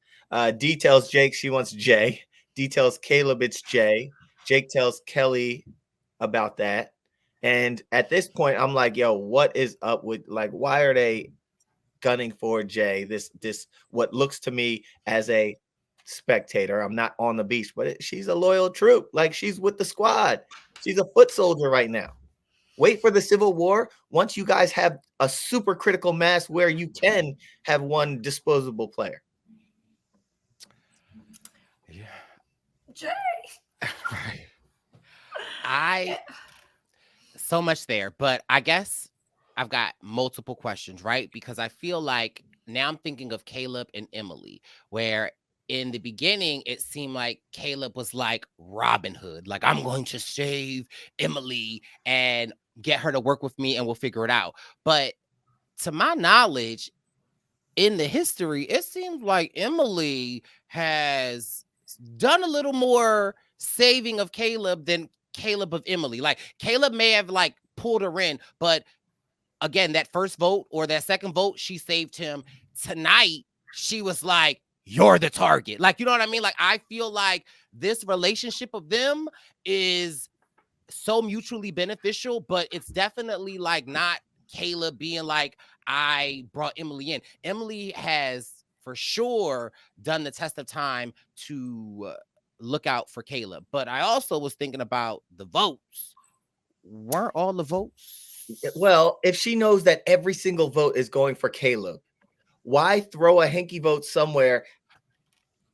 D tells Jake she wants Jay. D tells Caleb it's Jay. Jake tells Kelly about that. And at this point, I'm like, yo, what is up with, like, why are they gunning for Jay? This what looks to me as a spectator. I'm not on the beach, but she's a loyal troop. Like, she's with the squad. She's a foot soldier right now. Wait for the Civil War. Once you guys have a super critical mass where you can have one disposable player. Yeah. Jay. Right. So much there, but I guess I've got multiple questions, right? Because I feel like now I'm thinking of Caleb and Emily, where in the beginning it seemed like Caleb was like Robin Hood, like I'm going to save Emily and get her to work with me and we'll figure it out. But to my knowledge, in the history, it seems like Emily has done a little more saving of Caleb than Caleb of Emily. Like Caleb may have like pulled her in, but again, that first vote or that second vote, she saved him. Tonight, she was like, you're the target. Like, you know what I mean? Like, I feel like this relationship of them is so mutually beneficial, but it's definitely like not Caleb being like, I brought Emily in. Emily has for sure done the test of time to look out for Caleb. But I also was thinking about the votes. Weren't all the votes? Well, if she knows that every single vote is going for Caleb, why throw a hanky vote somewhere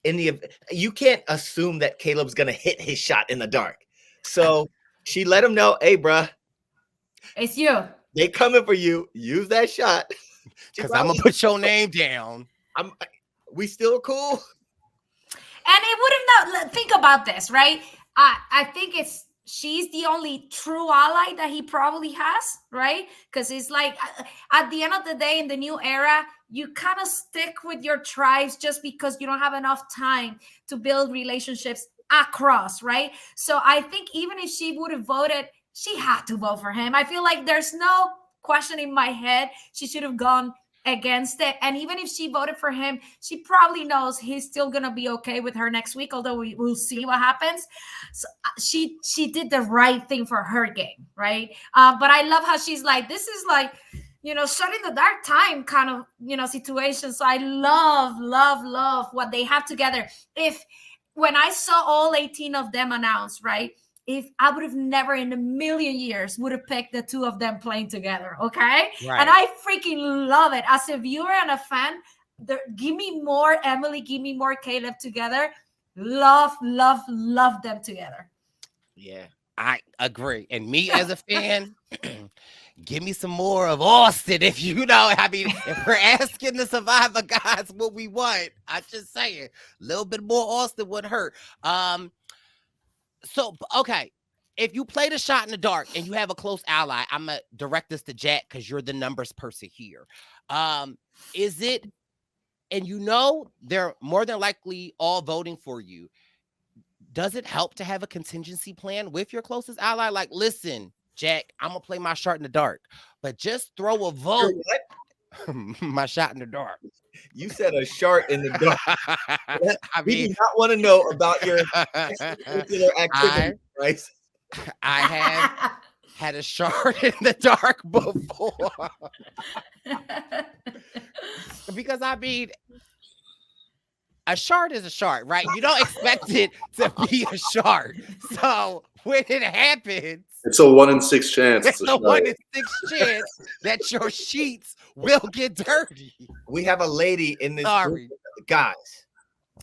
in the, you can't assume that Caleb's going to hit his shot in the dark. So she let him know, hey, bruh, It's you. they coming for you. Use that shot. Because I'm going to put your name down. We still cool? And it would have not, think about this, right? I think she's the only true ally that he probably has, right? Because it's like, at the end of the day, in the new era, you kind of stick with your tribes just because you don't have enough time to build relationships across, right? So I think even if she would have voted, she had to vote for him. I feel like there's no question in my head. She should have gone against it. And even if she voted for him, she probably knows he's still gonna be okay with her next week, although we'll see what happens. So she did the right thing for her game, right? But I love how she's like, this is like, shut in the dark time kind of, situation. So I love what they have together. When I saw all 18 of them announced, right? If I would have never in a million years would have picked the two of them playing together, okay? Right. And I freaking love it. As a viewer and a fan, give me more Emily, give me more Caleb together. Love them together. Yeah, I agree. And me as a fan, give me some more of Austin. If if we're asking the Survivor guys what we want, I'm just saying, a little bit more Austin would hurt. So, okay, if you play the shot in the dark and you have a close ally, I'm going to direct this to Jack because you're the numbers person here. Is it, and they're more than likely all voting for you. Does it help to have a contingency plan with your closest ally? Like, listen, Jack, I'm going to play my shot in the dark, but just throw a vote. My shot in the dark. You said a shart in the dark. We do not want to know about your particular activity, right? I have had a shart in the dark before. Because a shart is a shart, right? You don't expect it to be a shart. So when it happens, it's a 1 in 6 chance. It's a 1 in 6 chance that your sheets will get dirty. We have a lady in this group, guys.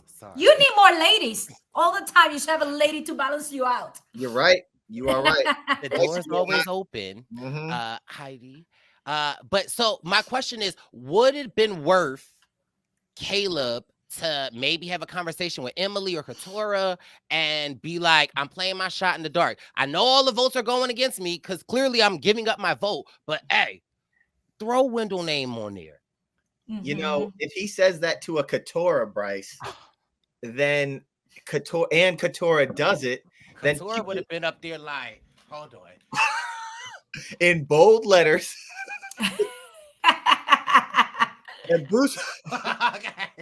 Sorry. You need more ladies all the time. You should have a lady to balance you out. You're right. You are right. The door is always open, Heidi. But so my question is, would it have been worth Caleb to maybe have a conversation with Emily or Katora and be like, I'm playing my shot in the dark. I know all the votes are going against me because clearly I'm giving up my vote, but hey, throw Wendell name on there. If he says that to a Katora, Brice, then Katora does it. Then Katora would have been up there like, hold on. In bold letters. And Bruce,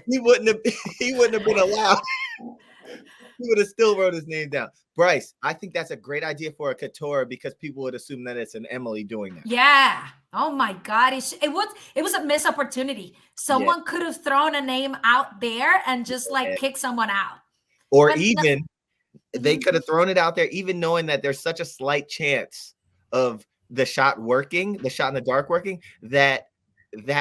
he wouldn't have been allowed. He would have still wrote his name down. Brice, I think that's a great idea for a couture because people would assume that it's an Emily doing that. Yeah. Oh my God. It was a missed opportunity. Someone could have thrown a name out there and just like kick someone out. Or But even they could have thrown it out there, even knowing that there's such a slight chance of the shot working, the shot in the dark working, that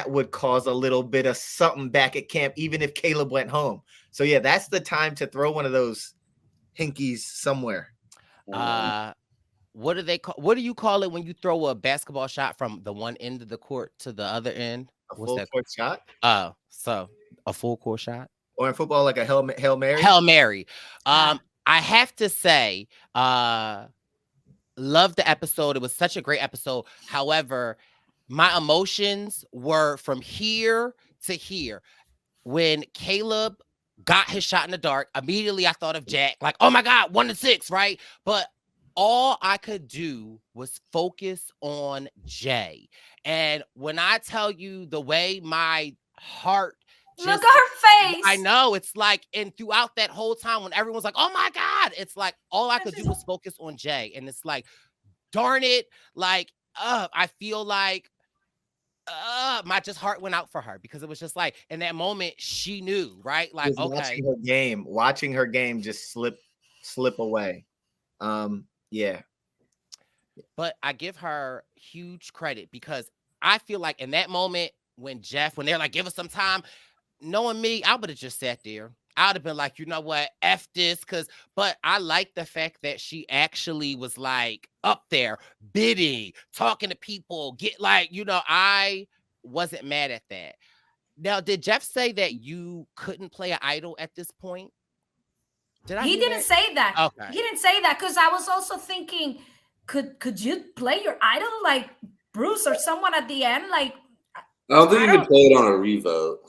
would cause a little bit of something back at camp, even if Caleb went home. So yeah, that's the time to throw one of those hinkies somewhere. What do they call? What do you call it when you throw a basketball shot from the one end of the court to the other end? A full court shot? So a full court shot, or in football, like a Hail Mary. Hail Mary. I have to say, love the episode. It was such a great episode. However, my emotions were from here to here. When Caleb got his shot in the dark, immediately I thought of Jack, like, oh my God, 1-6, right? But all I could do was focus on Jay. And when I tell you the way my heart look at her face. I know, it's like, and throughout that whole time when everyone's like, oh my God, it's like all I could do was focus on Jay. And it's like, darn it, like, I feel like my heart went out for her because it was just like in that moment she knew, right? Like, okay, watching her game just slip away. Yeah. But I give her huge credit because I feel like in that moment when they're like, give us some time, knowing me, I would have just sat there. I would have been like, you know what, F this, but I like the fact that she actually was like up there bidding, talking to people, I wasn't mad at that. Now, did Jeff say that you couldn't play an idol at this point? He didn't say that. Okay. He didn't say that because I was also thinking, could you play your idol like Bruce or someone at the end? Like, I don't think you can play it on a revote.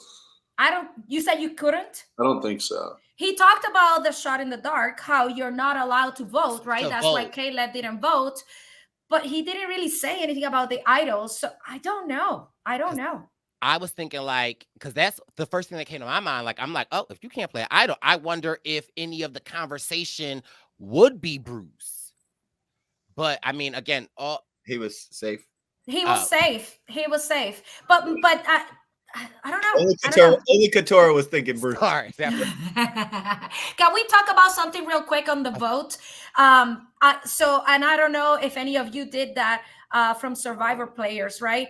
You said you couldn't? I don't think so. He talked about the shot in the dark, how you're not allowed to vote, right? That's why Caleb didn't vote. But he didn't really say anything about the idols. So I don't know. I was thinking like, because that's the first thing that came to my mind. Like, I'm like, oh, if you can't play an idol, I wonder if any of the conversation would be Bruce. But I mean, again, he was safe. He was safe. But I don't know. Only Couture was thinking Bruce. Can we talk about something real quick on the vote? And I don't know if any of you did that from Survivor players, right?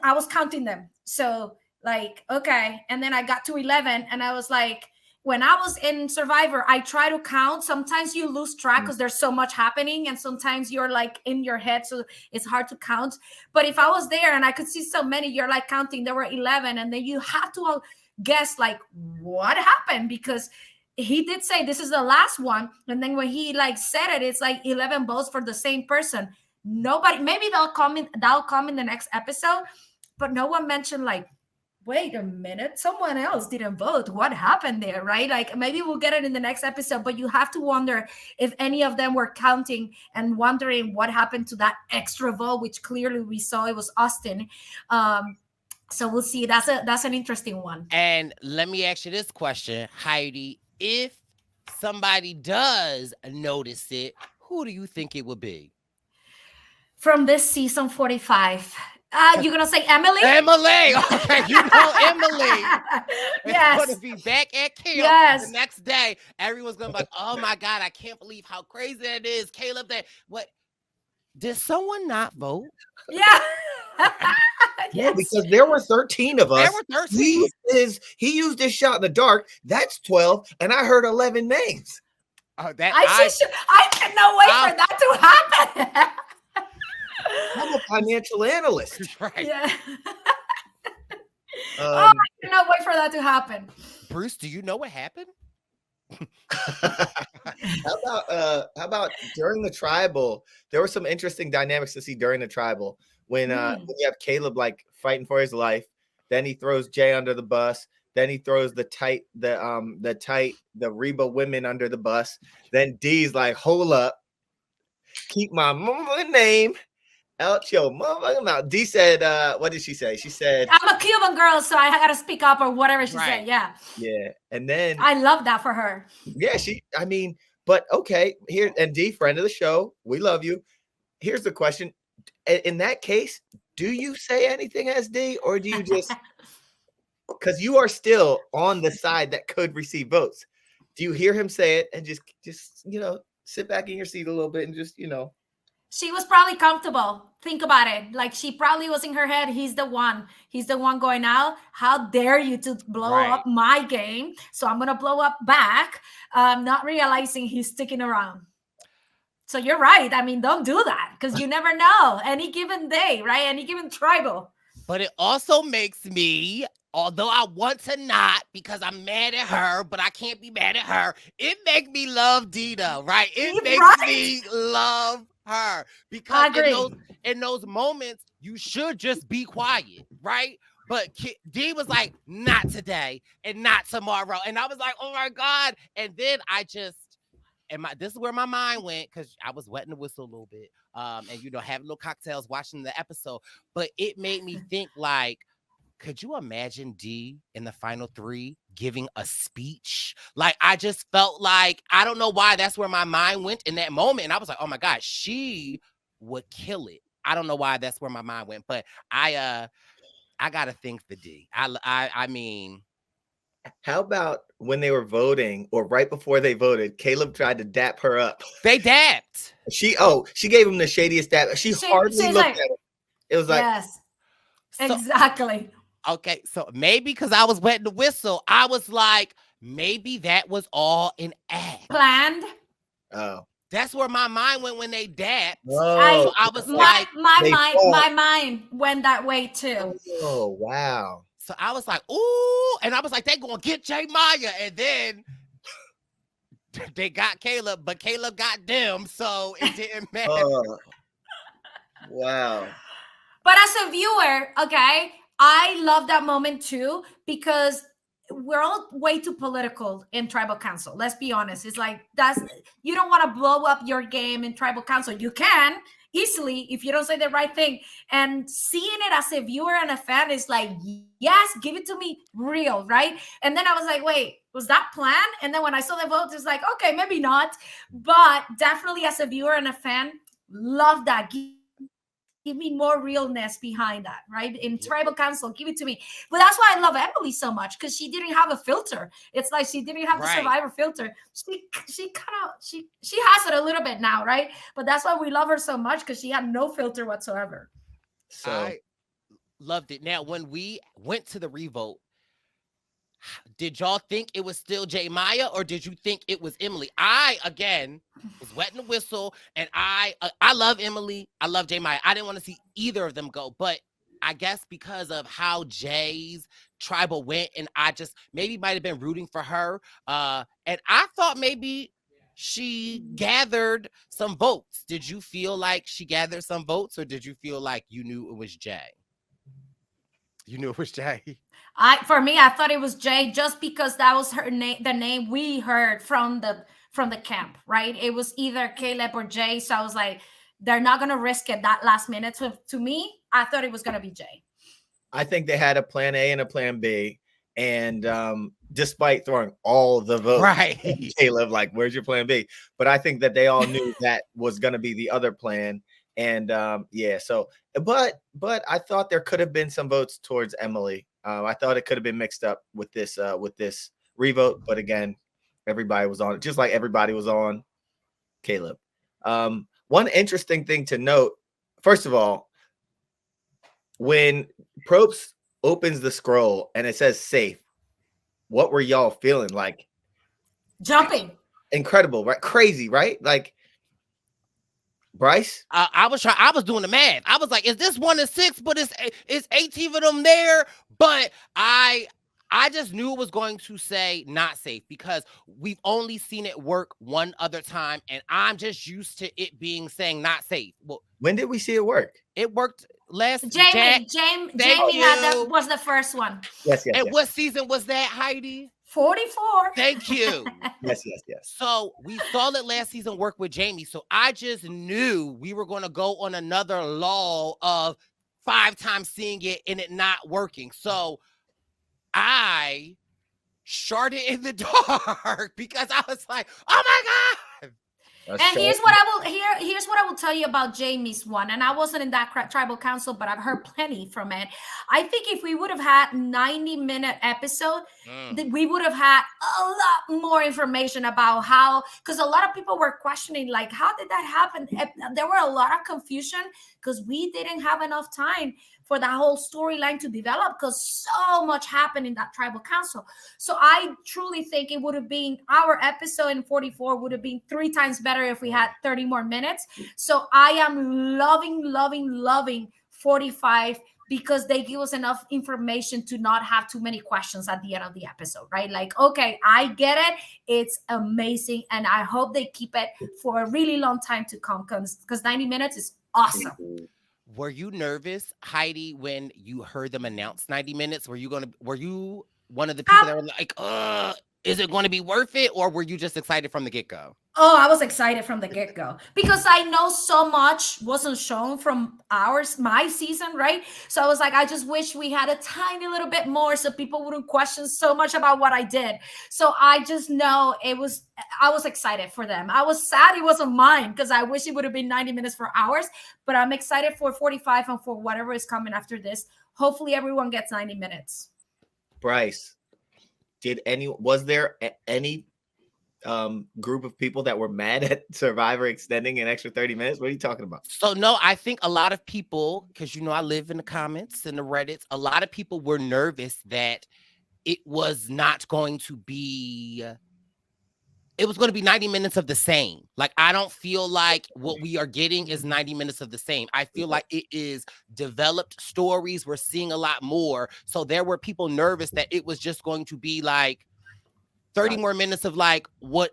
I was counting them. So like, okay. And then I got to 11 and I was like, when I was in Survivor, I try to count. Sometimes you lose track because there's so much happening. And sometimes you're like in your head. So it's hard to count. But if I was there and I could see so many, you're like counting, there were 11. And then you have to guess like what happened because he did say this is the last one. And then when he like said it, it's like 11 votes for the same person. Nobody, maybe that'll come in the next episode, but no one mentioned like, wait a minute, someone else didn't vote. What happened there, right? Like maybe we'll get it in the next episode, but you have to wonder if any of them were counting and wondering what happened to that extra vote, which clearly we saw it was Austin. So we'll see. That's an interesting one. And let me ask you this question, Heidi. If somebody does notice it, who do you think it would be? From this season 45. You're going to say Emily? Emily. Okay, you know Emily. Yes. It's going to be back at camp the next day. Everyone's going to be like, oh my God, I can't believe how crazy that is. Caleb, what? Did someone not vote? Yeah. Yeah, because there were 13 of us. There were 13. He used his shot in the dark. That's 12. And I heard 11 names. I cannot wait for that to happen. I'm a financial analyst. Right. Yeah. I cannot wait for that to happen. Bruce, do you know what happened? How about during the tribal? There were some interesting dynamics to see during the tribal when you have Caleb like fighting for his life. Then he throws Jay under the bus. Then he throws the Reba women under the bus. Then D's like, hold up, keep my mama name out your motherfucking mouth. D said, what did she say? She said, I'm a Cuban girl, so I gotta speak up or whatever she said. Yeah. Yeah. And then I love that for her. Yeah, But okay, here, and D, friend of the show, we love you. Here's the question. In that case, do you say anything as D, or do you just, because you are still on the side that could receive votes, do you hear him say it and just sit back in your seat a little bit and just She was probably comfortable. Think about it. Like, she probably was in her head, he's the one going out. How dare you to blow up my game? So I'm going to blow up back, not realizing he's sticking around. So you're right. I mean, don't do that, because you never know. Any given day, right? Any given tribal. But it also makes me, although I want to not, because I'm mad at her, but I can't be mad at her, it makes me love Dina, right? It makes me love her, because in those moments you should just be quiet, right? But D was like, not today and not tomorrow, and I was like, oh my God. And then I just, this is where my mind went, because I was wetting the whistle a little bit, and having little cocktails watching the episode. But it made me think, like, could you imagine D in the final 3 giving a speech? Like, I just felt like, I don't know why, that's where my mind went in that moment. And I was like, oh my God, she would kill it. I don't know why that's where my mind went, but I gotta think for D. I mean, how about when they were voting, or right before they voted, Caleb tried to dap her up. They dapped. She gave him the shadiest dap. She hardly looked at him. It was like, yes, exactly. Okay, so maybe because I was wetting the whistle, I was like, maybe that was all an act. Planned. Oh. That's where my mind went when they dapped. Oh, I was my mind went that way too. Oh, wow. So I was like, ooh, and I was like, they're gonna get J Maya, and then they got Caleb, but Caleb got them, so it didn't matter. Wow. But as a viewer, okay, I love that moment too, because we're all way too political in tribal council. Let's be honest. It's like, you don't want to blow up your game in tribal council. You can easily if you don't say the right thing. And seeing it as a viewer and a fan is like, yes, give it to me real, right? And then I was like, wait, was that planned? And then when I saw the votes, it's like, okay, maybe not. But definitely as a viewer and a fan, love that. Give me more realness behind that, right? In tribal council, give it to me. But that's why I love Emily so much, because she didn't have a filter. It's like she didn't have the Survivor filter. She has it a little bit now, right? But that's why we love her so much, because she had no filter whatsoever. So I loved it. Now, when we went to the revote, did y'all think it was still J Maya, or did you think it was Emily? I, again, was wetting the whistle, and I love Emily. I love J Maya. I didn't want to see either of them go, but I guess because of how Jay's tribal went, and I just maybe might have been rooting for her. And I thought maybe she gathered some votes. Did you feel like she gathered some votes, or did you feel like you knew it was Jay? You knew it was Jay. For me, I thought it was Jay, just because that was her name, the name we heard from the camp, right? It was either Caleb or Jay. So I was like, they're not gonna risk it that last minute. So to me, I thought it was gonna be Jay. I think they had a plan A and a plan B, and despite throwing all the votes, right? Caleb, like, where's your plan B? But I think that they all knew that was gonna be the other plan. And yeah, so but I thought there could have been some votes towards Emily. I thought it could have been mixed up with this revote, but again, everybody was on it, just like everybody was on Caleb. One interesting thing to note, first of all, when Probst opens the scroll and it says safe, what were y'all feeling? Like, jumping. Incredible, right? Crazy, right? Like, Brice? I was doing the math. I was like, is this 1 and 6? But it's 18 of them there. But I just knew it was going to say not safe, because we've only seen it work one other time, and I'm just used to it being saying not safe. Well, when did we see it work? It worked last. Jamie was the first one. Yes. And what season was that, Heidi? 44. Thank you. Yes. So we saw it last season work with Jamie. So I just knew we were going to go on another lull of 5 times seeing it and it not working. So I sharded in the dark because I was like, oh my And here's what I will tell you about Jamie's one. And I wasn't in that tribal council, but I've heard plenty from it. I think if we would have had 90-minute episode, we would have had a lot more information about how, because a lot of people were questioning, like, how did that happen? There were a lot of confusion because we didn't have enough time for that whole storyline to develop because so much happened in that tribal council. So I truly think it would have been, our episode in 44 would have been 3 times better if we had 30 more minutes. So I am loving 45 because they give us enough information to not have too many questions at the end of the episode, right? Like, okay, I get it. It's amazing. And I hope they keep it for a really long time to come because 90 minutes is awesome. Were you nervous, Heidi, when you heard them announce 90 minutes? Were you one of the people that were like, is it going to be worth it? Or were you just excited from the get-go? Oh, I was excited from the get-go because I know so much wasn't shown from my season, right? So I was like, I just wish we had a tiny little bit more so people wouldn't question so much about what I did. So I just know I was excited for them. I was sad it wasn't mine because I wish it would have been 90 minutes for hours, but I'm excited for 45 and for whatever is coming after this. Hopefully everyone gets 90 minutes. Brice, was there any group of people that were mad at Survivor extending an extra 30 minutes? What are you talking about? So no, I think a lot of people, because I live in the comments and the Reddits, a lot of people were nervous that it was not going to be, it was going to be 90 minutes of the same. Like, I don't feel like what we are getting is 90 minutes of the same. I feel like it is developed stories. We're seeing a lot more. So there were people nervous that it was just going to be like 30 more minutes of like, what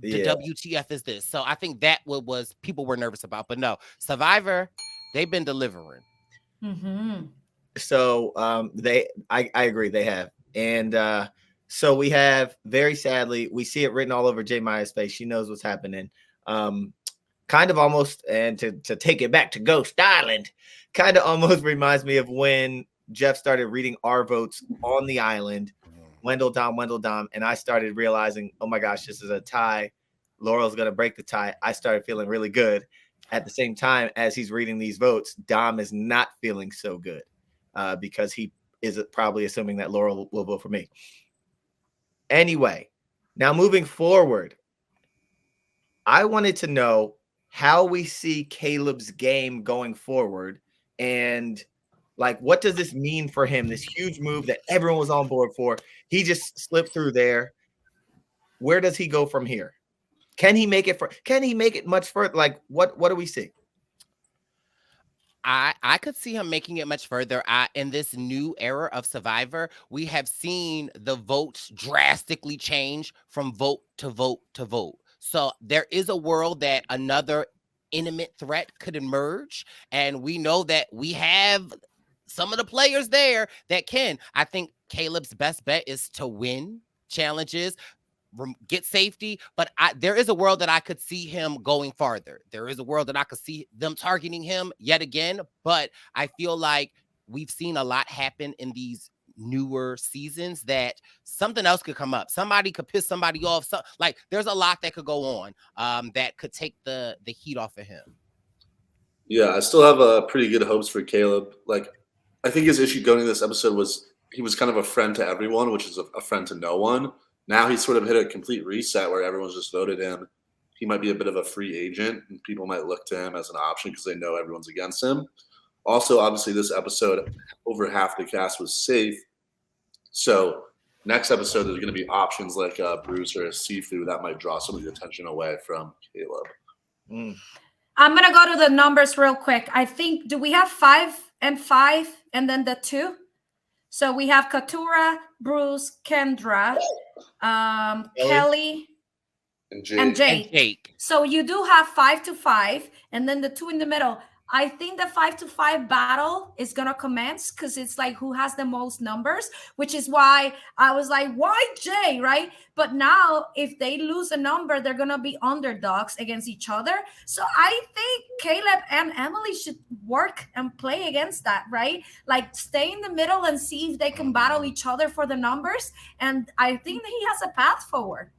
the WTF is this? So I think that was people were nervous about. But no, Survivor, they've been delivering. Mm-hmm. So I agree, they have. And so we have, very sadly, we see it written all over J Maya's face. She knows what's happening. Kind of almost, and to take it back to Ghost Island, kind of almost reminds me of when Jeff started reading our votes on the island. Wendell, Dom, and I started realizing, oh my gosh, this is a tie. Laurel's going to break the tie. I started feeling really good. At the same time, as he's reading these votes, Dom is not feeling so good because he is probably assuming that Laurel will vote for me. Anyway, now moving forward, I wanted to know how we see Caleb's game going forward and like, what does this mean for him? This huge move that everyone was on board for. He just slipped through there. Where does he go from here? Can he make it much further? Like, what do we see? I could see him making it much further. In this new era of Survivor, we have seen the votes drastically change from vote to vote to vote. So there is a world that another intimate threat could emerge. And we know that we have some of the players there that can. I think Caleb's best bet is to win challenges, get safety, but there is a world that I could see him going farther. There is a world that I could see them targeting him yet again, but I feel like we've seen a lot happen in these newer seasons that something else could come up. Somebody could piss somebody off. So, like, there's a lot that could go on that could take the heat off of him. Yeah, I still have pretty good hopes for Caleb. Like, I think his issue going into this episode was he was kind of a friend to everyone, which is a friend to no one. Now he's sort of hit a complete reset where everyone's just voted him. He might be a bit of a free agent, and people might look to him as an option because they know everyone's against him. Also, obviously, this episode, over half the cast was safe. So next episode, there's going to be options like Bruce or Sifu that might draw some of the attention away from Caleb. I'm going to go to the numbers real quick. I think, do we have 5 and 5 and then the 2? So we have Katura, Bruce, Kendra, Kelly, and Jake. So you do have 5 to 5 and then the 2 in the middle. I think the 5 to 5 battle is going to commence because it's like who has the most numbers, which is why I was like, why Jay, right? But now if they lose a number, they're going to be underdogs against each other. So I think Caleb and Emily should work and play against that, right? Like stay in the middle and see if they can battle each other for the numbers. And I think he has a path forward.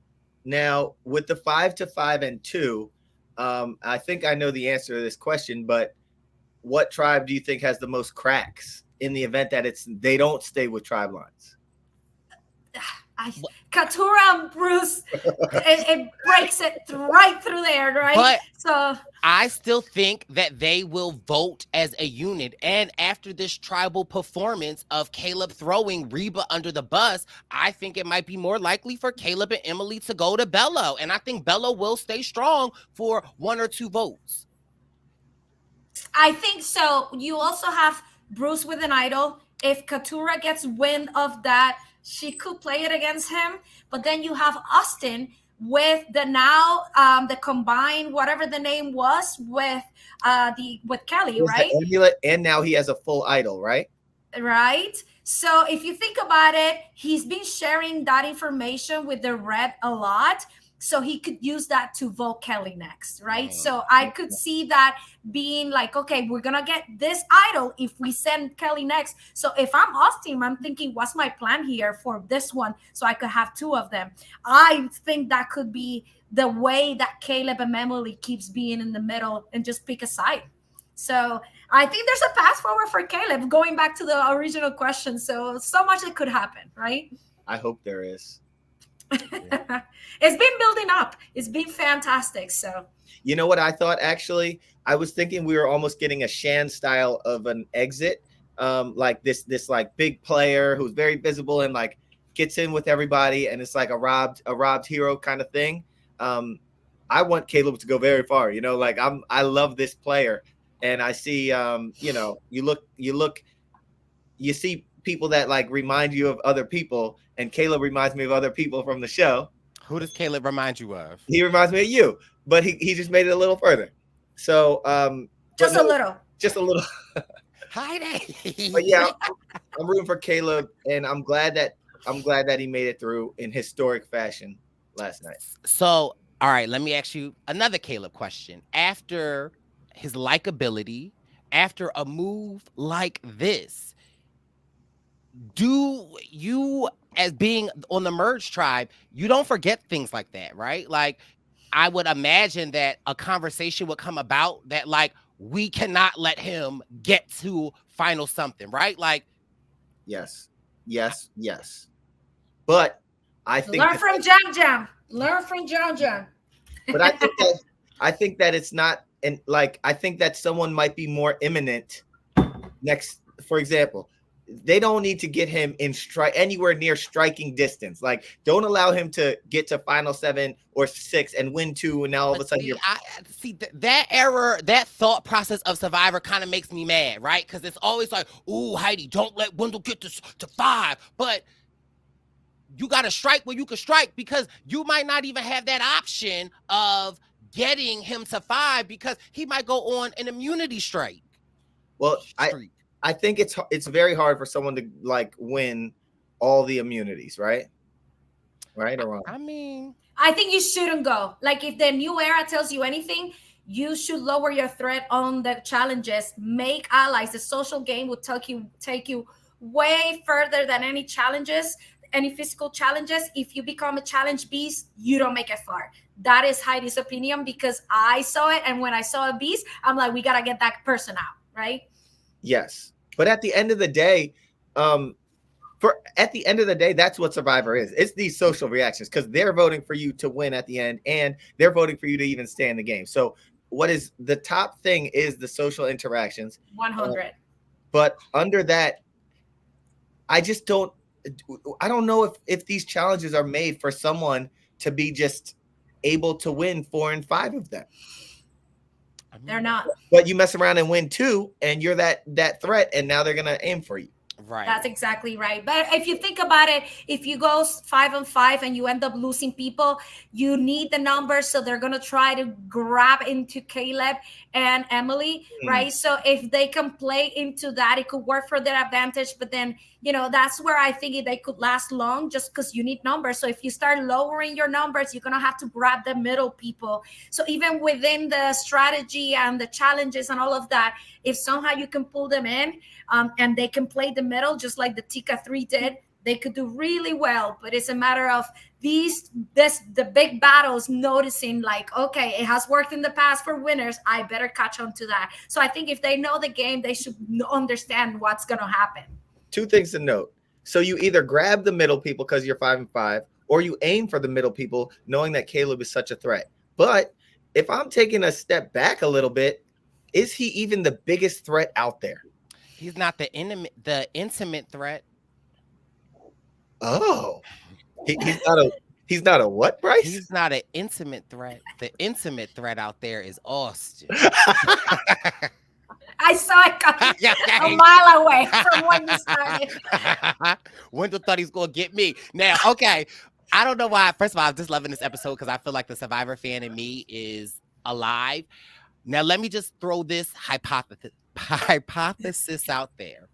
Now, with the 5 to 5 and 2, I think I know the answer to this question, but what tribe do you think has the most cracks in the event that they don't stay with tribe lines? Katura and Bruce, it breaks it right through there, right? But so I still think that they will vote as a unit. And after this tribal performance of Caleb throwing Reba under the bus, I think it might be more likely for Caleb and Emily to go to Bello. And I think Bello will stay strong for 1 or 2 votes. I think so. You also have Bruce with an idol. If Katura gets wind of that, she could play it against him. But then you have Austin with the now the combined whatever the name was with Kelly, right? The amulet, and now he has a full idol, right? Right. So if you think about it, he's been sharing that information with the Red a lot. So he could use that to vote Kelly next, right? So I could see that being like, okay, we're gonna get this idol if we send Kelly next. So if I'm Austin, I'm thinking, what's my plan here for this one? So I could have 2 of them. I think that could be the way that Caleb and Emily keeps being in the middle and just pick a side. So I think there's a path forward for Caleb, going back to the original question. So much that could happen, right? I hope there is. Yeah. It's been building up. It's been fantastic. So you know what I thought, actually? I was thinking we were almost getting a Shan style of an exit. Like this like big player who's very visible and like gets in with everybody, and it's like a robbed hero kind of thing. I want Caleb to go very far, you know, like I love this player, and I see you know, you see people that like remind you of other people, and Caleb reminds me of other people from the show. Who does Caleb remind you of? He reminds me of you, but he just made it a little further. So just a little. Heidi. But yeah, I'm rooting for Caleb, and I'm glad that he made it through in historic fashion last night. So, all right, let me ask you another Caleb question. After his likability, after a move like this, do you, as being on the Merge tribe, you don't forget things like that, right? Like, I would imagine that a conversation would come about that, like, we cannot let him get to final something, right? Like, yes. But I think learn from Jam. Learn from Jam. But I think that it's not, and like I think that someone might be more imminent next. For example, they don't need to get him in anywhere near striking distance. Like, don't allow him to get to final 7 or 6 and win 2, and now all of a sudden that error, that thought process of Survivor kind of makes me mad, right? Because it's always like, ooh, Heidi, don't let Wendell get to 5, but you got to strike where you can strike, because you might not even have that option of getting him to 5 because he might go on an immunity strike. Well, I think it's very hard for someone to like win all the immunities, right? Right or wrong? I mean, I think you shouldn't go. Like, if the new era tells you anything, you should lower your threat on the challenges. Make allies. The social game will take you way further than any challenges, any physical challenges. If you become a challenge beast, you don't make it far. That is Heidi's opinion, because I saw it, and when I saw a beast, I'm like, we gotta get that person out, right? Yes, but at the end of the day, that's what Survivor is. It's these social reactions, because they're voting for you to win at the end, and they're voting for you to even stay in the game. So what is the top thing is the social interactions. 100. But under that, I don't know if these challenges are made for someone to be just able to win 4 and 5 of them. They're not. But you mess around and win 2, and you're that threat, and now they're gonna aim for you. Right. That's exactly right. But if you think about it, if you go 5 and 5 and you end up losing people, you need the numbers. So they're going to try to grab into Caleb and Emily, right? So if they can play into that, it could work for their advantage. But then, you know, that's where I think they could last long, just because you need numbers. So if you start lowering your numbers, you're going to have to grab the middle people. So even within the strategy and the challenges and all of that, if somehow you can pull them in and they can play the middle, just like the Tika 3 did, They could do really well, but it's a matter of the big battles noticing like, okay, it has worked in the past for winners. I better catch on to that. So I think if they know the game, they should understand what's going to happen. Two things to note. So you either grab the middle people because you're 5 and 5, or you aim for the middle people knowing that Caleb is such a threat. But if I'm taking a step back a little bit, is he even the biggest threat out there? He's not the intimate threat. Oh, he's not a what, Brice? He's not an intimate threat. The intimate threat out there is Austin. I saw it coming a mile away from when you started. Wendell thought he's going to get me. Now, okay, I don't know why. First of all, I'm just loving this episode because I feel like the Survivor fan in me is alive. Now, let me just throw this hypothesis out there.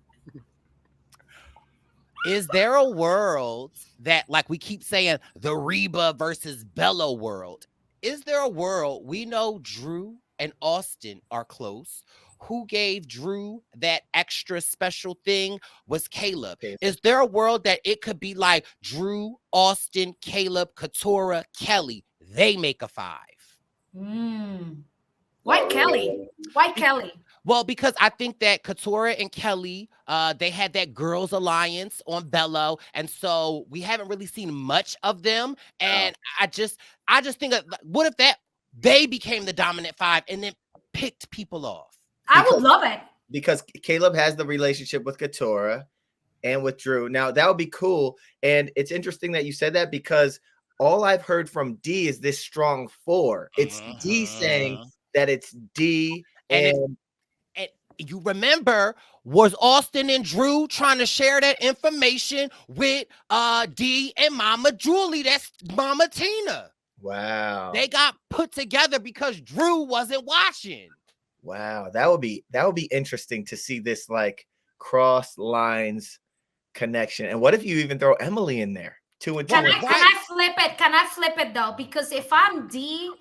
Is there a world that, like we keep saying, the Reba versus Bella world? Is there a world we know Drew and Austin are close? Who gave Drew that extra special thing was Caleb. Is there a world that it could be like Drew, Austin, Caleb, Katurah, Kelly? They make a 5. Why Kelly? Why Kelly? Well, because I think that Katurah and Kelly, they had that girls' alliance on Bello, and so we haven't really seen much of them. And I just think, what if that they became the dominant 5 and then picked people off? I would love it. Because Caleb has the relationship with Katurah and with Drew. Now, that would be cool. And it's interesting that you said that because all I've heard from D is this strong 4. It's D saying that it's D. And you remember, was Austin and Drew trying to share that information with D and Mama Julie? That's Mama Tina. Wow. They got put together because Drew wasn't watching. Wow, that would be interesting to see this like cross lines connection. And what if you even throw Emily in there? 2 and 2. Can I flip it? Can I flip it though? Because if I'm D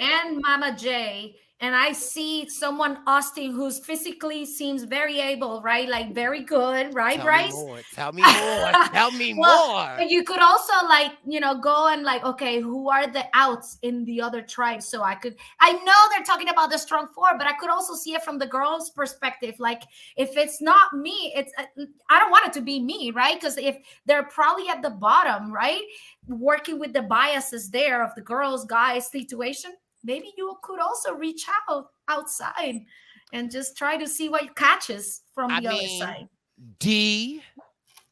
and Mama J and I see someone, Austin, who's physically seems very able, right? Like very good, right, Brice? Tell me more. Tell me more. But you could also go and okay, who are the outs in the other tribes? So I know they're talking about the strong 4, but I could also see it from the girls' perspective. Like if it's not me, I don't want it to be me, right? Because if they're probably at the bottom, right? Working with the biases there of the girls, guys situation. Maybe you could also reach outside and just try to see what catches from the other side. D,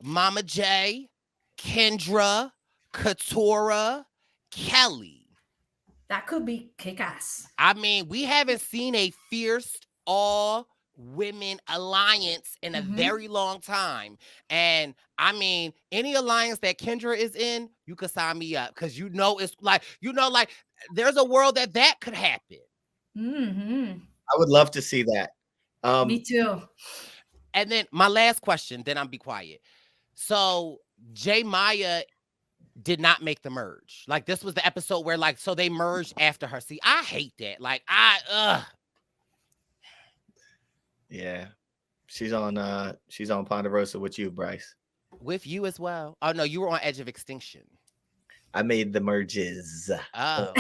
Mama J, Kendra, Katurah, Kelly. That could be kick-ass. I mean, we haven't seen a fierce all-women alliance in a very long time. And I mean, any alliance that Kendra is in, you could sign me up because it's like, there's a world that could happen. I would love to see that. Me too. And then my last question, then I'll be quiet. So J Maya did not make the merge. Like this was the episode where so they merged after her. See, I hate that. Yeah. She's on Ponderosa with you, Brice. With you as well. Oh no, you were on Edge of Extinction. I made the merges. Oh.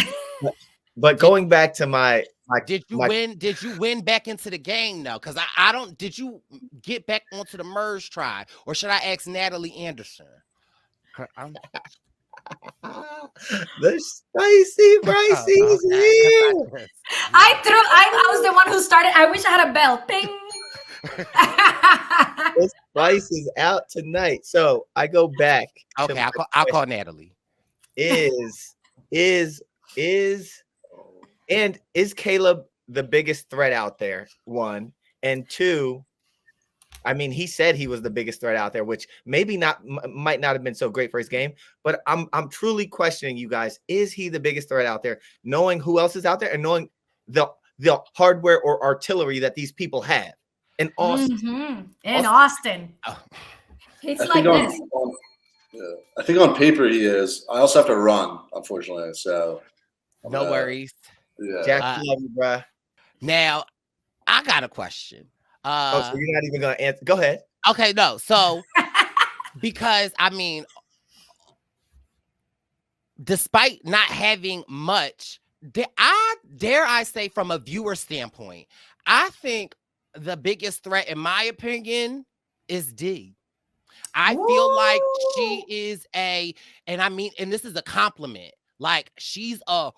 But going back to my did you win? Did you win back into the game though? Because I don't. Did you get back onto the merge tribe, or should I ask Natalie Anderson? The spicy Brice is here. I was the one who started. I wish I had a bell. Ping. The spice is out tonight, so I go back. Okay, I'll call Natalie. Is Caleb the biggest threat out there? 1 and 2. I mean, he said he was the biggest threat out there, which might not have been so great for his game. But I'm truly questioning you guys. Is he the biggest threat out there? Knowing who else is out there and knowing the hardware or artillery that these people have in Austin. Austin. Oh. It's like this. I think on paper he is. I also have to run, unfortunately. So no worries. Yeah. Jack, love you, bro. Now, I got a question. So you're not even gonna answer. Go ahead. Okay, no. So because I mean, despite not having much, dare I say, from a viewer standpoint, I think the biggest threat, in my opinion, is D. I feel like she Woo! is and I mean, and this is a compliment. Like, she's a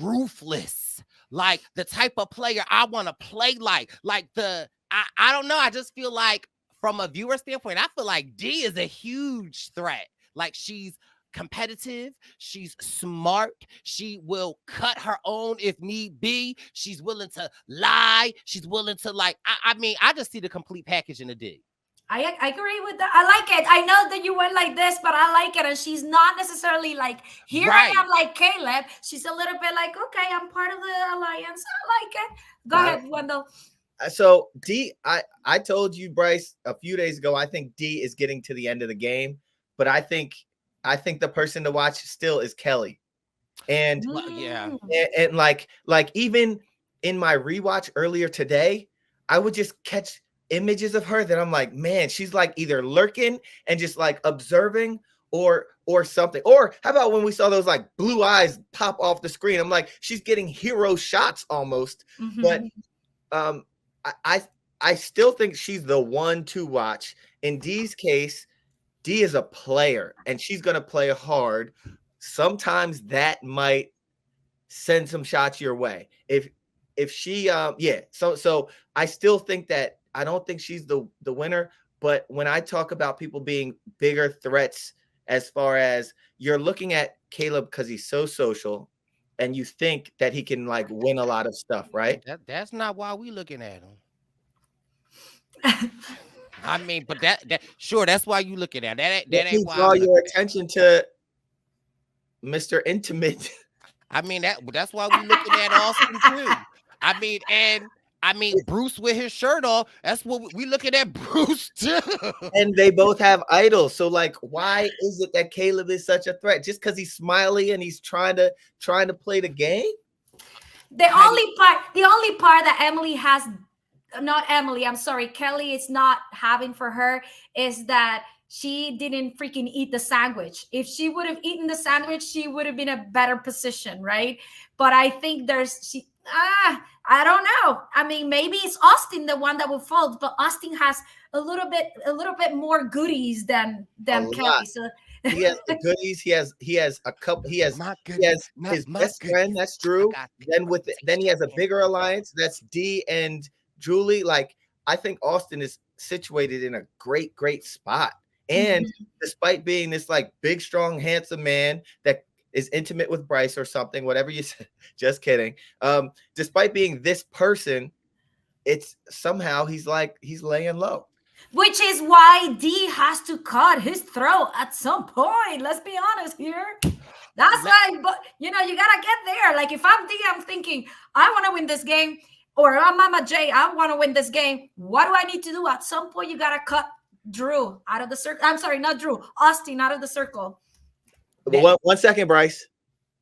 ruthless, like the type of player I want to play like I don't know. I just feel like from a viewer standpoint, I feel like D is a huge threat. Like, she's competitive, she's smart, she will cut her own if need be, she's willing to lie, she's willing to I mean, I just see the complete package in a D. I agree with that. I like it. I know that you went like this, but I like it. And she's not necessarily like, here Right. I am like Caleb. She's a little bit like, okay, I'm part of the alliance. I like it. Go ahead, Wendell. So D, I told you, Brice, a few days ago, I think D is getting to the end of the game, but I think the person to watch still is Kelly. And Well, yeah. and like even in my rewatch earlier today, I would just catch images of her that I'm like, man, she's like either lurking and just like observing or something. Or how about when we saw those like blue eyes pop off the screen? I'm like, she's getting hero shots almost. But I still think she's the one to watch. In D's case, D is a player and she's going to play hard. Sometimes that might send some shots your way. If she so I still think that I don't think she's the winner, but when I talk about people being bigger threats, as far as you're looking at Caleb because he's so social and you think that he can like win a lot of stuff, right? That's not why we looking at him. I mean, but that sure, that's why you looking at that. That ain't why. Draw your attention to Mr. Intimate. I mean, that's why we looking at Austin too. I mean, Bruce with his shirt off. That's what we looking at Bruce too. And they both have idols. So like, why is it that Caleb is such a threat? Just because he's smiley and he's trying to play the game? The only part that Emily has, not Emily, I'm sorry, Kelly is not having for her is that she didn't freaking eat the sandwich. If she would have eaten the sandwich, she would have been in a better position, right? But I think I don't know. I mean, maybe it's Austin the one that will fall, but Austin has a little bit more goodies than Kelly. So he has the goodies. He has a couple. He has his best friend. That's Drew. Then he has a bigger alliance. That's D and Julie. Like, I think Austin is situated in a great spot. And despite being this like big, strong, handsome man that is intimate with Brice or something, whatever you said, just kidding. Despite being this person, it's somehow he's laying low. Which is why D has to cut his throat at some point. Let's be honest here. That's like, but you gotta get there. Like, if I'm D, I'm thinking, I want to win this game, or I'm Mama J, I want to win this game. What do I need to do? At some point, you gotta cut Drew out of the circle. I'm sorry, not Drew, Austin out of the circle. One second, Brice.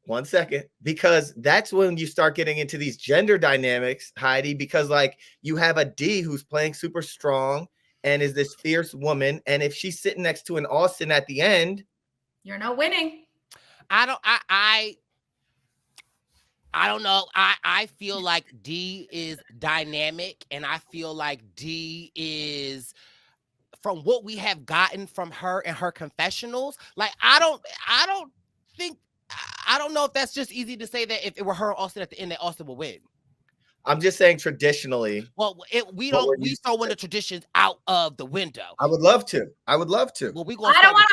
1 second, because that's when you start getting into these gender dynamics, Heidi, because like you have a D who's playing super strong and is this fierce woman. And if she's sitting next to an Austin at the end, you're not winning. I don't know. I feel like D is dynamic, and I feel like D is, from what we have gotten from her and her confessionals, like I don't know if that's just easy to say that if it were her Austin at the end, that Austin would win. I'm just saying traditionally. Well, we throwing the traditions out of the window. I would love to. Well, I don't want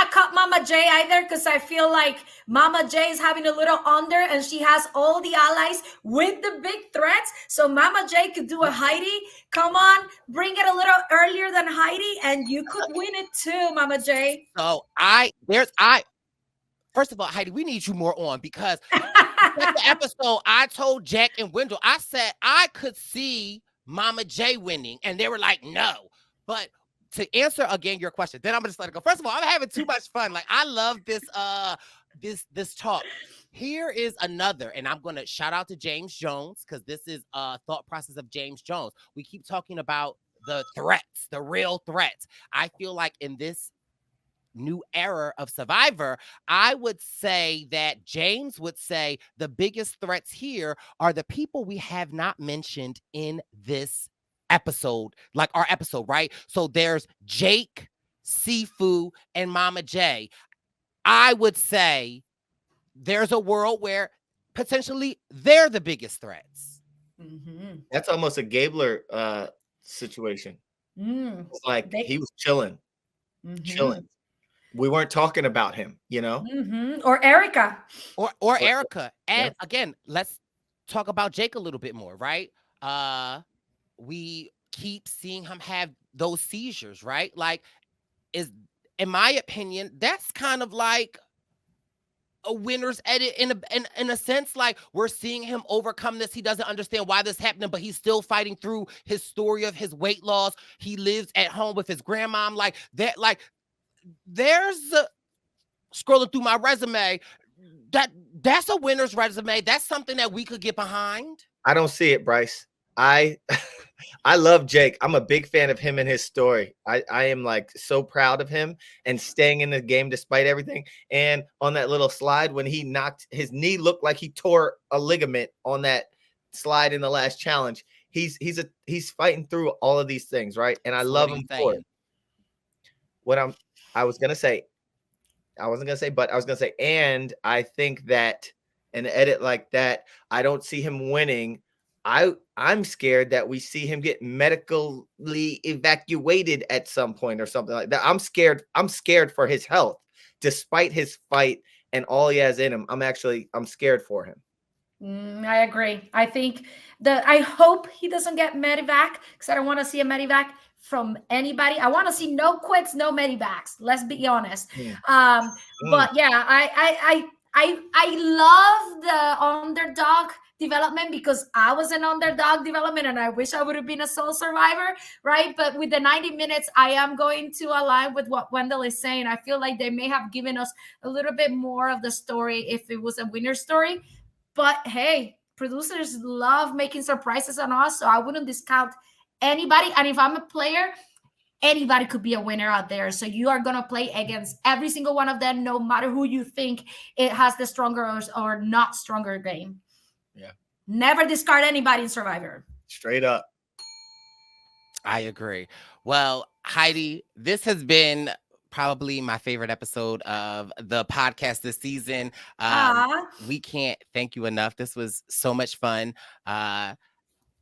to cut Mama J either, because I feel like Mama J is having a little under, and she has all the allies with the big threats. So Mama J could do a Heidi. Come on, bring it a little earlier than Heidi, and you could win it too, Mama J. So first of all, Heidi, we need you more on, because the episode I told Jack and Wendell, I said I could see Mama J winning, and they were like, no. But to answer again your question, then I'm gonna just let it go. First of all, I'm having too much fun. Like, I love this talk. Here is another, and I'm gonna shout out to James Jones, because this is a thought process of James Jones. We keep talking about the threats, the real threats. I feel like in this new era of Survivor, I would say that James would say the biggest threats here are the people we have not mentioned in this episode, like our episode, right? So there's Jake, Sifu, and Mama J. I would say there's a world where potentially they're the biggest threats. Mhm. That's almost a Gabler situation. Mm. It's like They- he was chilling. Mhm. We weren't talking about him, you know? Mhm. Or Erica. Or Erica. And again, let's talk about Jake a little bit more, right? We keep seeing him have those seizures, right? Like, is, in my opinion, that's kind of like a winner's edit in a sense. Like, we're seeing him overcome this. He doesn't understand why this happening, but he's still fighting through his story of his weight loss. He lives at home with his grandma. Like that, like there's scrolling through my resume. That's a winner's resume. That's something that we could get behind. I don't see it, Brice. I I love Jake. I'm a big fan of him and his story. I am like so proud of him and staying in the game despite everything. And on that little slide, when he knocked his knee, looked like he tore a ligament on that slide in the last challenge. He's fighting through all of these things, right? And I love him for it. I was gonna say, I wasn't gonna say, but I was gonna say, and I think that an edit like that, I don't see him winning. I'm scared that we see him get medically evacuated at some point or something like that. I'm scared for his health, despite his fight and all he has in him. I'm scared for him. I agree. I think I hope he doesn't get medevac because I don't want to see a medevac from anybody. I want to see no quits, no medevacs. Let's be honest. But yeah, I love the underdog development because I was an underdog development and I wish I would have been a sole survivor, right? But with the 90 minutes, I am going to align with what Wendell is saying. I feel like they may have given us a little bit more of the story if it was a winner story. But hey, producers love making surprises on us, so I wouldn't discount anybody. And if I'm a player, anybody could be a winner out there. So you are going to play against every single one of them, no matter who you think it has the stronger or not stronger game. Yeah. Never discard anybody in Survivor. Straight up. I agree. Well, Heidi, this has been probably my favorite episode of the podcast this season. We can't thank you enough. This was so much fun.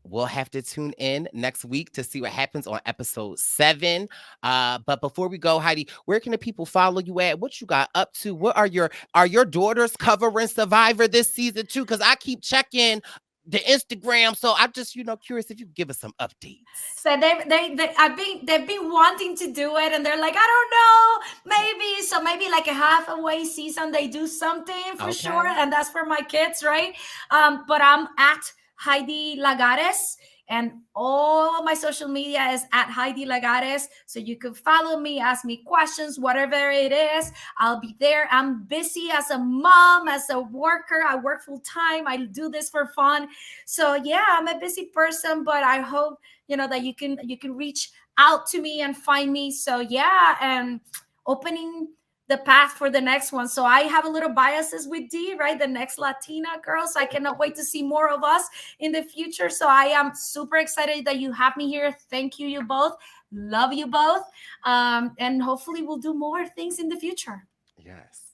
We'll have to tune in next week to see what happens on episode 7. But before we go, Heidi, where can the people follow you at? What you got up to? What are your daughters covering Survivor this season too? Because I keep checking the Instagram, so I'm just curious if you could give us some updates. So they've been wanting to do it, and they're like, I don't know, maybe. So maybe like a halfway season they do something for sure, and that's for my kids, right? But I'm at Heidi Lagares, and all my social media is at Heidi Lagares. So you can follow me, ask me questions, whatever it is. I'll be there. I'm busy as a mom, as a worker. I work full time. I do this for fun. So yeah, I'm a busy person, but I hope that you can reach out to me and find me. So yeah, and opening the path for the next one. So I have a little biases with D, right? The next Latina girl. So I cannot wait to see more of us in the future. So I am super excited that you have me here. Thank you, you both. Love you both. And hopefully we'll do more things in the future. Yes.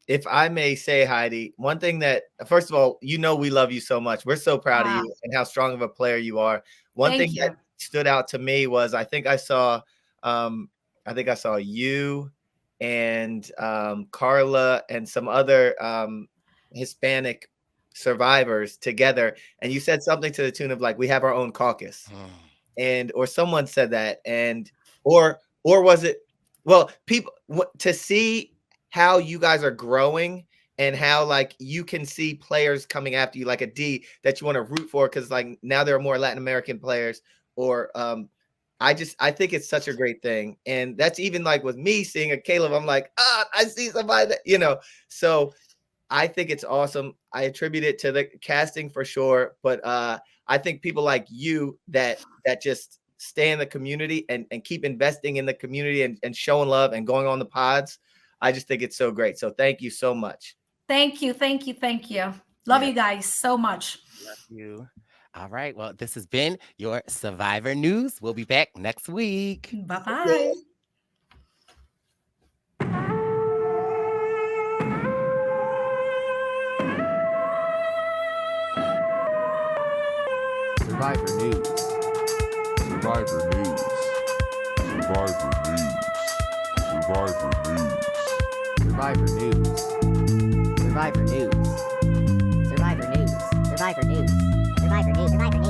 If I may say, Heidi, one thing that, first of all, we love you so much. We're so proud of you and how strong of a player you are. One thing that stood out to me was I think I saw you and Carla and some other Hispanic survivors together, and you said something to the tune of like, we have our own caucus, or someone said that, or was it, well, people, to see how you guys are growing and how like you can see players coming after you like a D that you want to root for because like now there are more Latin American players, or I think it's such a great thing. And that's even like with me seeing a Caleb, I'm like, I see somebody that, so I think it's awesome. I attribute it to the casting for sure. But I think people like you that just stay in the community and keep investing in the community and showing love and going on the pods. I just think it's so great. So thank you so much. Thank you. Love Yeah. you guys so much. Love you. All right. Well, this has been your Survivor News. We'll be back next week. Bye-bye. Survivor News. Survivor News. Survivor News. Survivor News. Survivor News. Survivor News. Survivor News. Survivor News. Survivor News. Survivor News.